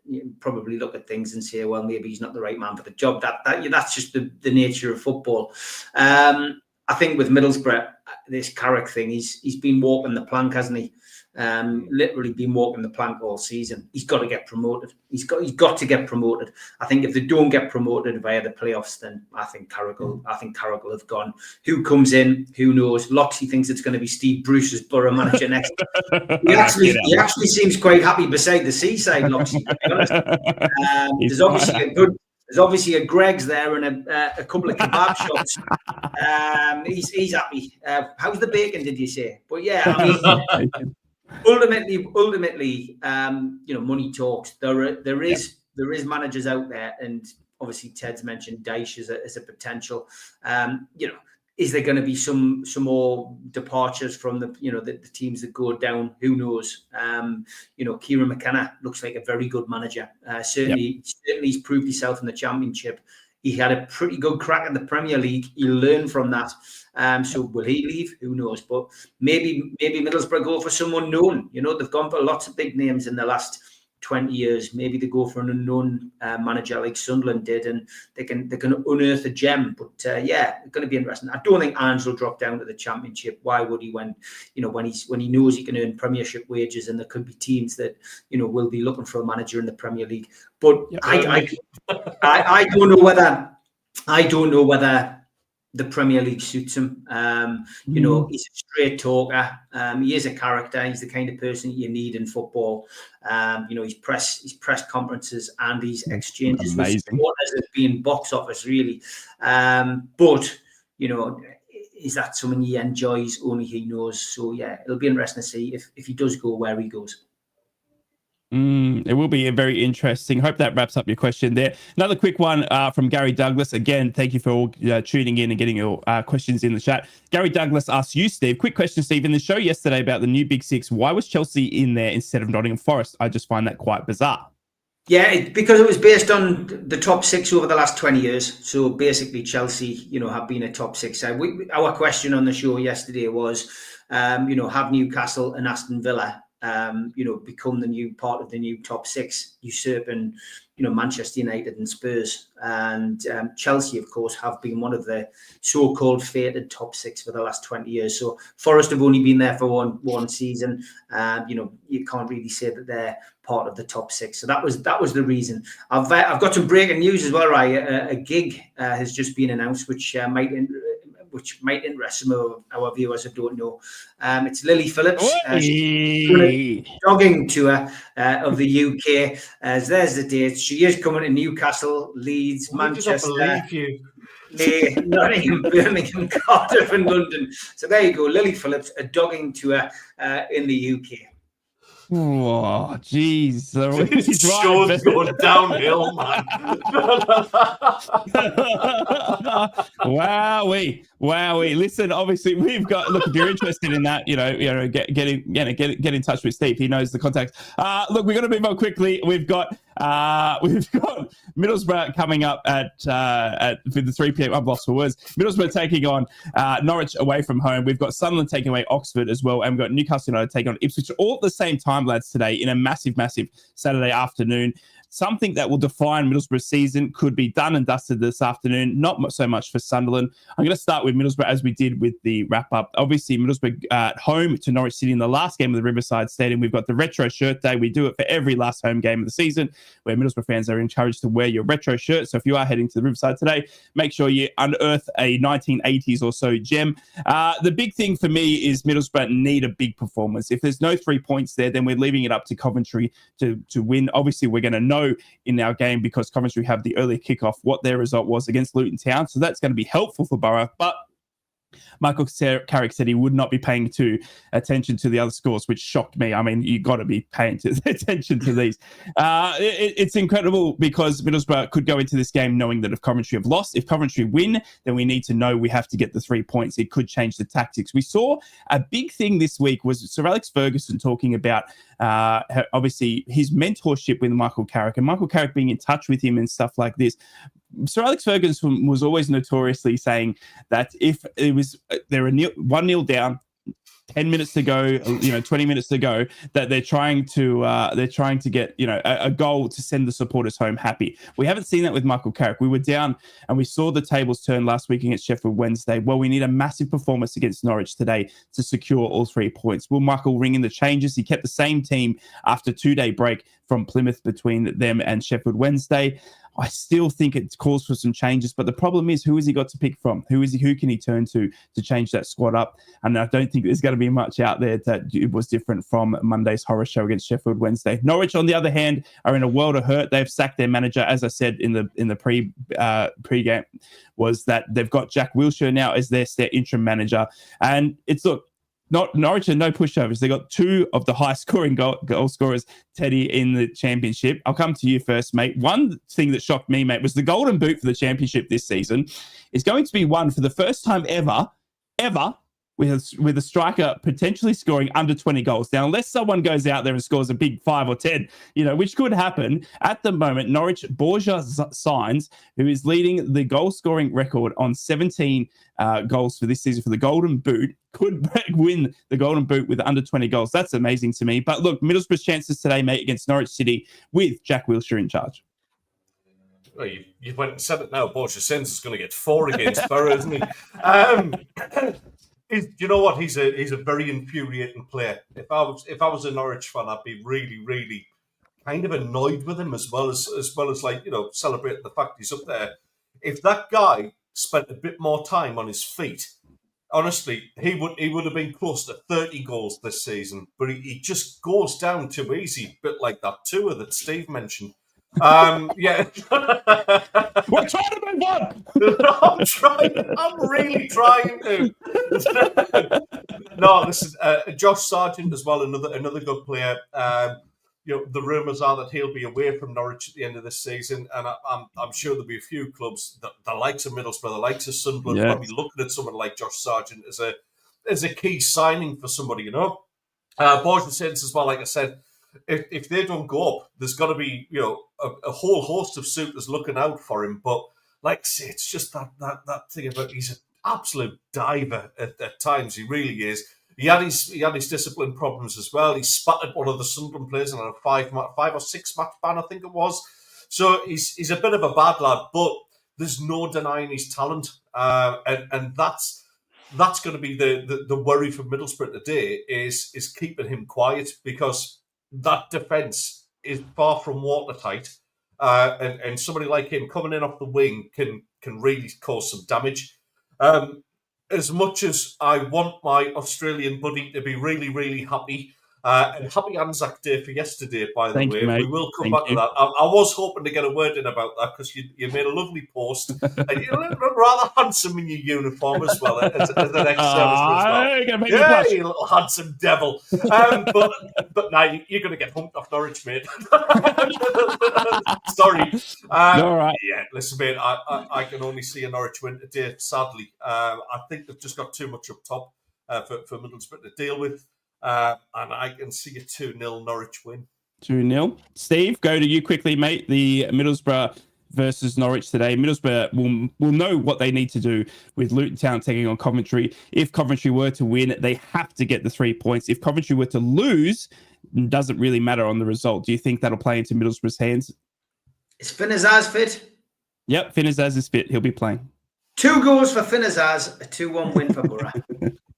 probably look at things and say, well, maybe he's not the right man for the job. That's just the nature of football. I think with Middlesbrough, this Carrick thing, he's been walking the plank, hasn't he? Literally been walking the plank all season. He's got to get promoted. He's got to get promoted. I think if they don't get promoted via the playoffs, then I think Carrick will have gone. Who comes in? Who knows? Loxy thinks it's going to be Steve Bruce's Borough manager next. He actually seems quite happy beside the seaside, Loxy, to be honest. There's obviously a Greg's there and a couple of kebab shops. He's happy. How's the bacon, did you say? But yeah, I mean, ultimately, money talks. There is managers out there, and obviously Ted's mentioned Dyche as a potential. Is there going to be some more departures from the teams that go down? Who knows? Kieran McKenna looks like a very good manager. Certainly he's proved himself in the Championship. He had a pretty good crack in the Premier League. He learned from that. So will he leave? Who knows? But maybe Middlesbrough go for someone known. They've gone for lots of big names in the last 20 years. Maybe they go for an unknown manager like Sunderland did, and they can unearth a gem. But it's going to be interesting. I don't think Ange will drop down to the Championship. Why would he when he knows he can earn Premiership wages, and there could be teams that will be looking for a manager in the Premier League. But I don't know whether the Premier League suits him. He's a straight talker. He is a character. He's the kind of person you need in football. His press conferences and his exchanges with supporters have been box office, really. But is that something he enjoys? Only he knows. So yeah, it'll be interesting to see if he does go, where he goes. It will be very interesting. Hope that wraps up your question there. Another quick one from Gary Douglas. Again, thank you for all tuning in and getting your questions in the chat. Gary Douglas asks you, Steve. Quick question, Steve. In the show yesterday about the new Big Six, why was Chelsea in there instead of Nottingham Forest? I just find that quite bizarre. Yeah, because it was based on the top six over the last 20 years. So basically, Chelsea, have been a top six side. Our question on the show yesterday was, have Newcastle and Aston Villa become the new part of the new top six, usurping, Manchester United and Spurs. And Chelsea, of course, have been one of the so-called fated top six for the last 20 years. So Forest have only been there for one season. You can't really say that they're part of the top six. So that was the reason. I've got some breaking news as well, right? A gig has just been announced, which might interest some of our viewers who don't know. It's Lily Phillips. Jogging tour of the UK. There's the dates. She is coming to Newcastle, Leeds, Manchester, Nottingham, Birmingham, Cardiff and London. So there you go. Lily Phillips, a dogging tour in the UK. Oh, jeez. This show's going downhill, man. Wowee. Listen, obviously, we've got, look, if you're interested in that, get in touch with Steve. He knows the contact. Look, we're going to move on quickly. We've got Middlesbrough coming up at the 3 p.m. I've lost for words. Middlesbrough taking on Norwich away from home. We've got Sunderland taking away Oxford as well, and we've got Newcastle United taking on Ipswich, all at the same time, lads, today in a massive Saturday afternoon. Something that will define Middlesbrough's season could be done and dusted this afternoon. Not so much for Sunderland. I'm going to start with Middlesbrough as we did with the wrap-up. Obviously, Middlesbrough at home to Norwich City in the last game of the Riverside Stadium. We've got the Retro Shirt Day. We do it for every last home game of the season, where Middlesbrough fans are encouraged to wear your retro shirt. So if you are heading to the Riverside today, make sure you unearth a 1980s or so gem. The big thing for me is Middlesbrough need a big performance. If there's no 3 points there, then we're leaving it up to Coventry to win. Obviously, we're going to know in our game, because Coventry have the early kickoff, what their result was against Luton Town. So that's going to be helpful for Borough. But Michael Carrick said he would not be paying attention to the other scores, which shocked me. I mean, you got to be paying attention to these. It's incredible because Middlesbrough could go into this game knowing that if Coventry have lost, if Coventry win, then we need to know we have to get the 3 points. It could change the tactics. We saw a big thing this week was Sir Alex Ferguson talking about obviously his mentorship with Michael Carrick, and Michael Carrick being in touch with him and stuff like this. Sir Alex Ferguson was always notoriously saying that if it was they're 1-0 down, 10 minutes to go, 20 minutes to go, that they're trying to get, a goal to send the supporters home happy. We haven't seen that with Michael Carrick. We were down and we saw the tables turn last week against Sheffield Wednesday. Well, we need a massive performance against Norwich today to secure all 3 points. Will Michael ring in the changes? He kept the same team after 2-day break from Plymouth between them and Sheffield Wednesday. I still think it calls for some changes, but the problem is, who has he got to pick from? Who can he turn to change that squad up? And I don't think there's going to be much out there that it was different from Monday's horror show against Sheffield Wednesday. Norwich, on the other hand, are in a world of hurt. They've sacked their manager, as I said in the pre-game, was that they've got Jack Wilshere now as their interim manager, and Norwich are no pushovers. They got 2 of the high-scoring goal scorers, Teddy, in the championship. I'll come to you first, mate. One thing that shocked me, mate, was the golden boot for the championship this season is going to be won for the first time ever, with a striker potentially scoring under 20 goals. Now, unless someone goes out there and scores a big 5 or 10, which could happen, at the moment, Norwich Borja Signs, who is leading the goal-scoring record on 17 goals for this season for the Golden Boot, could win the Golden Boot with under 20 goals. That's amazing to me. But look, Middlesbrough's chances today, mate, against Norwich City with Jack Wilshere in charge. Well, you went and said it now. Borja Signs is going to get 4 against Borough, isn't he? You know what? He's a very infuriating player. If I was a Norwich fan, I'd be really, really kind of annoyed with him as well as celebrating the fact he's up there. If that guy spent a bit more time on his feet, honestly, he would have been close to 30 goals this season. But he just goes down too easy, bit like that tour that Steve mentioned. Yeah. We're trying to move on. I'm trying. I'm really trying to. No, this is Josh Sargent as well. Another good player. The rumours are that he'll be away from Norwich at the end of this season, and I'm sure there'll be a few clubs, the likes of Middlesbrough, the likes of Sunderland, probably looking at someone like Josh Sargent as a key signing for somebody. Borja Signs as well. Like I said, if they don't go up, there's got to be a whole host of suitors looking out for him. But like I say, it's just that thing about he's an absolute diver at times. He really is. He had his discipline problems as well. He spat at one of the Sunderland players on a 5 or 6 match ban, I think it was. So he's a bit of a bad lad, but there's no denying his talent, and that's going to be the worry for Middlesbrough today is keeping him quiet, because that defence is far from watertight, and somebody like him coming in off the wing can really cause some damage. As much as I want my Australian buddy to be really, really happy, and happy Anzac Day for yesterday, by the way. We will come back to that. I was hoping to get a word in about that, because you made a lovely post, and you look rather handsome in your uniform as well, as an ex-serviceman. Yeah, you little handsome devil. But now you're going to get humped off Norwich, mate. Sorry. All right. Yeah, listen, mate, I can only see a Norwich win today, sadly. I think they've just got too much up top for Middlesbrough to deal with. And I can see a 2-0 Norwich win. 2-0. Steve, go to you quickly, mate. The Middlesbrough versus Norwich today. Middlesbrough will know what they need to do with Luton Town taking on Coventry. If Coventry were to win, they have to get the 3 points. If Coventry were to lose, it doesn't really matter on the result. Do you think that'll play into Middlesbrough's hands? Is Finnazaz fit? Yep, Finnazaz is fit. He'll be playing. 2 goals for Finnazaz, a 2-1 win for Borough.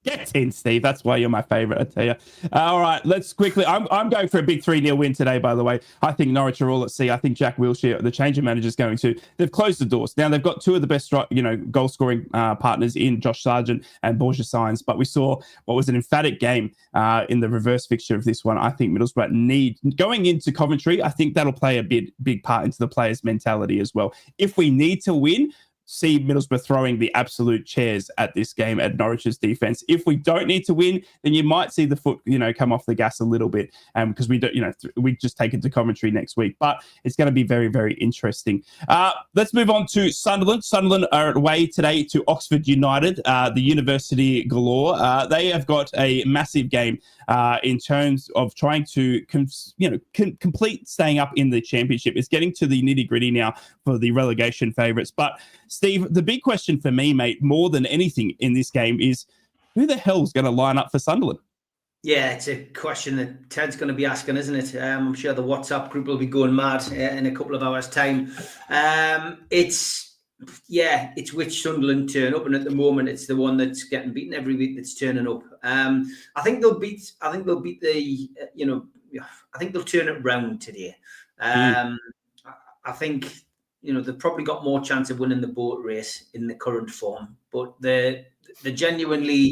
Get in, Steve. That's why you're my favourite, I tell you. All right, let's quickly. I'm going for a big 3-0 win today, by the way. I think Norwich are all at sea. I think Jack Wilshere, the change of manager, is going to. They've closed the doors. Now, they've got 2 of the best goal-scoring partners in Josh Sargent and Borja Signs, but we saw what was an emphatic game in the reverse fixture of this one. I think Middlesbrough going into Coventry, I think that'll play a big part into the players' mentality as well. If we need to win, see Middlesbrough throwing the absolute chairs at this game at Norwich's defense. If we don't need to win, then you might see the foot, come off the gas a little bit, because we don't, we just take it to Coventry next week. But it's going to be very, very interesting. Let's move on to Sunderland. Sunderland are away today to Oxford United, the University galore. They have got a massive game in terms of trying to, complete staying up in the championship. It's getting to the nitty gritty now for the relegation favourites. But Steve, the big question for me, mate, more than anything in this game is, who the hell's going to line up for Sunderland? Yeah, it's a question that Ted's going to be asking, isn't it? I'm sure the WhatsApp group will be going mad in a couple of hours' time. It's which Sunderland turn up, and at the moment, it's the one that's getting beaten every week that's turning up. I think they'll turn it round today. I think they've probably got more chance of winning the boat race in the current form, but they genuinely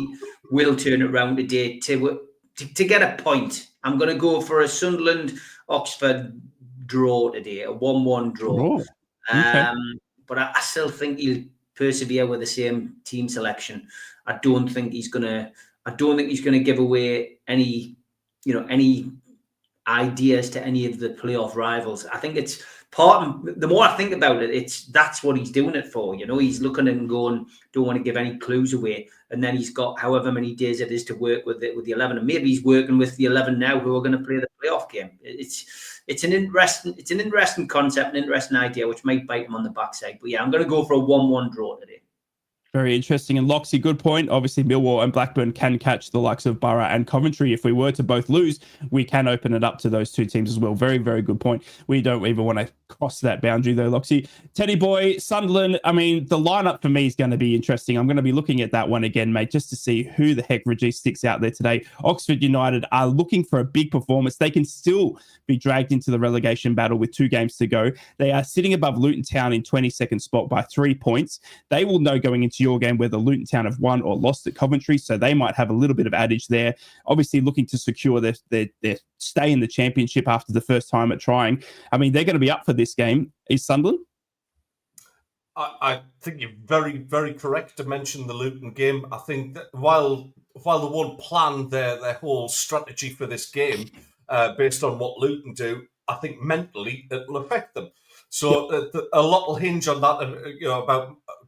will turn it round today to get a point. I'm going to go for a Sunderland-Oxford draw today, a 1-1 draw. Okay. But I still think he'll persevere with the same team selection. I don't think he's going to give away any ideas to any of the playoff rivals. I think it's the more I think about it, that's what he's doing it for. He's looking and going, don't want to give any clues away. And then he's got however many days it is to work with the 11. And maybe he's working with the 11 now who are going to play the playoff game. It's an interesting concept, an interesting idea, which might bite him on the backside. But yeah, I'm going to go for a 1-1 draw today. Very interesting. And Loxy, good point. Obviously, Millwall and Blackburn can catch the likes of Borough and Coventry. If we were to both lose, we can open it up to those two teams as well. Very, very good point. We don't even want to cross that boundary, though, Loxy. Teddy boy, Sunderland, I mean, the lineup for me is going to be interesting. I'm going to be looking at that one again, mate, just to see who the heck Reggie sticks out there today. Oxford United are looking for a big performance. They can still be dragged into the relegation battle with 2 games to go. They are sitting above Luton Town in 22nd spot by 3 points. They will know going into your game whether Luton Town have won or lost at Coventry, so they might have a little bit of adage there. Obviously looking to secure their stay in the championship after the first time at trying. I mean, they're going to be up for this game. Is Sunderland? I think you're very, very correct to mention the Luton game. I think that while they won't plan their whole strategy for this game based on what Luton do, I think mentally it'll affect them. So a lot will hinge on that,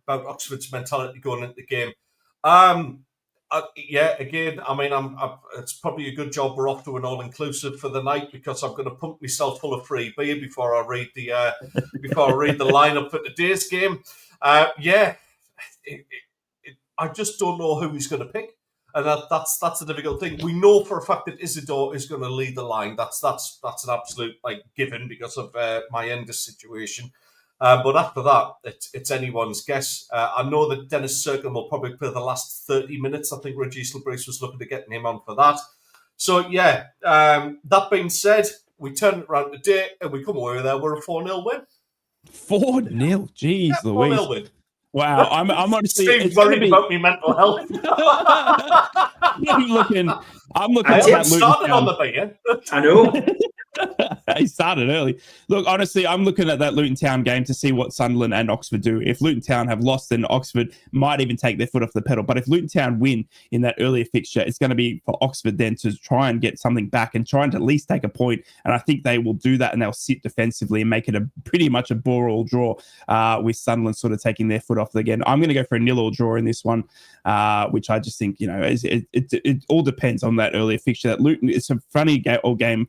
about Oxford's mentality going into the game. Again, I mean, it's probably a good job we're off to an all-inclusive for the night, because I'm going to pump myself full of free beer before I read the lineup for today's game. I just don't know who he's going to pick, and that's the difficult thing. We know for a fact that Isidore is going to lead the line. That's an absolute given because of my Enders situation. But after that, it's anyone's guess. I know that Dennis Circle will probably play the last 30 minutes. I think Reggie Slibbrace was looking to getting him on for that. So, that being said, we turn it around today and we come away there. We're a 4-0 win. 4-0? Jeez, Louise. 4-0 win. Wow, I'm honestly... Steve's worried about me mental health. I'm looking I at that started Luton on Town. the beer. I know. He started early. Look, honestly, I'm looking at that Luton Town game to see what Sunderland and Oxford do. If Luton Town have lost, then Oxford might even take their foot off the pedal. But if Luton Town win in that earlier fixture, it's going to be for Oxford then to try and get something back and try and at least take a point. And I think they will do that, and they'll sit defensively and make it pretty much a BORO draw with Sunderland sort of taking their foot off again. I'm going to go for a 0-0 draw in this one, which I just think, it all depends on that earlier fixture. That Luton, it's a funny all-game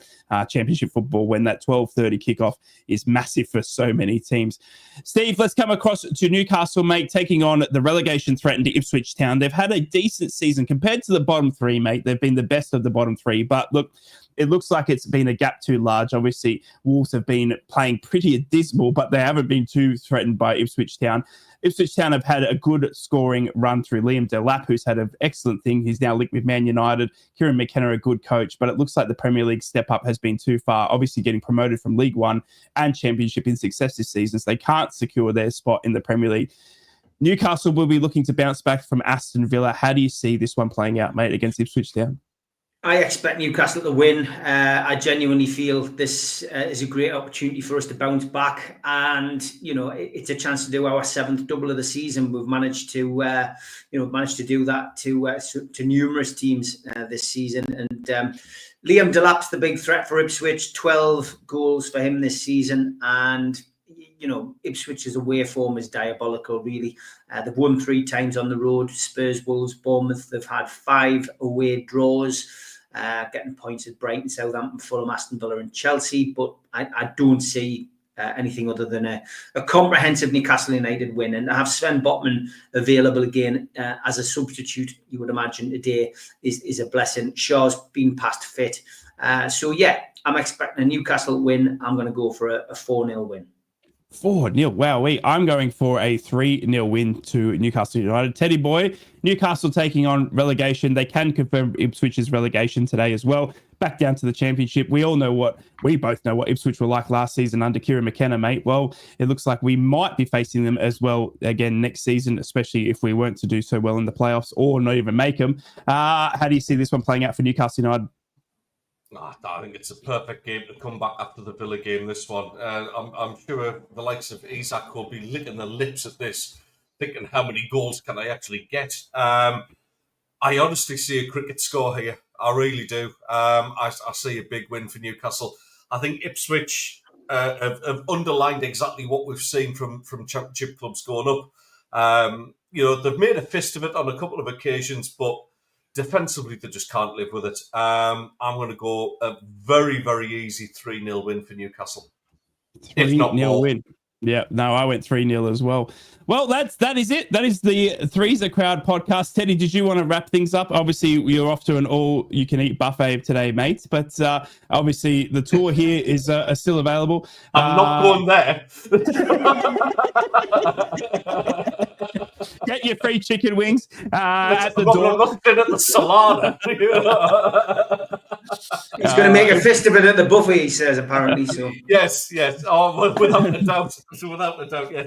championship football when that 12:30 kickoff is massive for so many teams. Steve, let's come across to Newcastle, mate, taking on the relegation threatened Ipswich Town. They've had a decent season compared to the bottom 3, mate. They've been the best of the bottom 3, but look, it looks like it's been a gap too large. Obviously, Wolves have been playing pretty dismal, but they haven't been too threatened by Ipswich Town. Ipswich Town have had a good scoring run through Liam Delap, who's had an excellent thing. He's now linked with Man United. Kieran McKenna, a good coach, but it looks like the Premier League step up has been too far. Obviously, getting promoted from League One and Championship in successive seasons, they can't secure their spot in the Premier League. Newcastle will be looking to bounce back from Aston Villa. How do you see this one playing out, mate, against Ipswich Town? I expect Newcastle to win. I genuinely feel this is a great opportunity for us to bounce back, and it's a chance to do our 7th double of the season. We've managed to do that to numerous teams this season, and Liam Delap's the big threat for Ipswich. 12 goals for him this season, and Ipswich's away form is diabolical, really. They've won 3 times on the road: Spurs, Wolves, Bournemouth. They've had 5 away draws, getting points at Brighton, Southampton, Fulham, Aston Villa and Chelsea. But I don't see anything other than a comprehensive Newcastle United win. And to have Sven Botman available again as a substitute, you would imagine today is a blessing. Shaw's been past fit. So yeah, I'm expecting a Newcastle win. I'm going to go for a 4-0 win. 4-0. Wow, I'm going for a 3-0 win to Newcastle United. Teddy boy, Newcastle taking on relegation. They can confirm Ipswich's relegation today as well. Back down to the championship. We both know what Ipswich were like last season under Kieran McKenna, mate. Well, it looks like we might be facing them as well again next season, especially if we weren't to do so well in the playoffs or not even make them. How do you see this one playing out for Newcastle United? I think it's a perfect game to come back after the Villa game, this one. I'm sure the likes of Isak will be licking their lips at this, thinking how many goals can I actually get. I honestly see a cricket score here. I really do. I see a big win for Newcastle. I think Ipswich have underlined exactly what we've seen from championship clubs going up. They've made a fist of it on a couple of occasions, but defensively, they just can't live with it. I'm going to go a very, very easy 3-0 win for Newcastle. 3-0 win. Yeah, no, I went 3-0 as well. Well, that is it. That is the Three's a Crowd podcast. Teddy, did you want to wrap things up? Obviously, you're off to an all-you-can-eat buffet today, mate. But obviously, the tour here is still available. I'm not going there. Get your free chicken wings at the door. I'm not at the Solana. He's going to make a fist of it at the buffet, he says, apparently. So Yes. Oh, without a doubt. Yeah,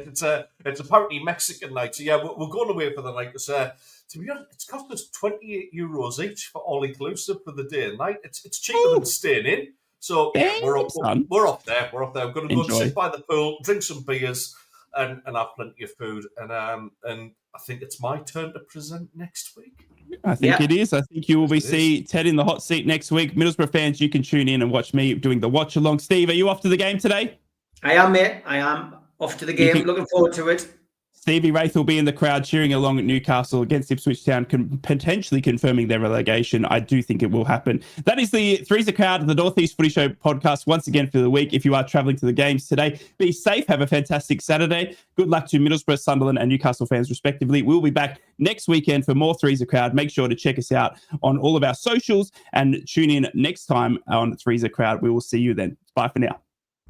it's apparently Mexican night. So yeah, we're going away for the night. To be honest, it's cost us €28 each for all inclusive for the day and night. It's cheaper than staying in. So yeah, we're off there. We're going to go and sit by the pool, drink some beers, and have plenty of food. And I think it's my turn to present next week. I think it is. I think you will see Ted in the hot seat next week. Middlesbrough fans, you can tune in and watch me doing the watch along. Steve, are you off to the game today? I am, mate. I am off to the game. Looking forward to it. Stevie Wraith will be in the crowd cheering along at Newcastle against Ipswich Town, potentially confirming their relegation. I do think it will happen. That is the Three's a Crowd, the Northeast Footy Show podcast once again for the week. If you are travelling to the games today, be safe. Have a fantastic Saturday. Good luck to Middlesbrough, Sunderland and Newcastle fans respectively. We'll be back next weekend for more Three's a Crowd. Make sure to check us out on all of our socials and tune in next time on Three's a Crowd. We will see you then. Bye for now.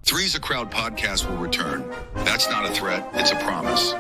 Three's a Crowd podcast will return. That's not a threat, it's a promise.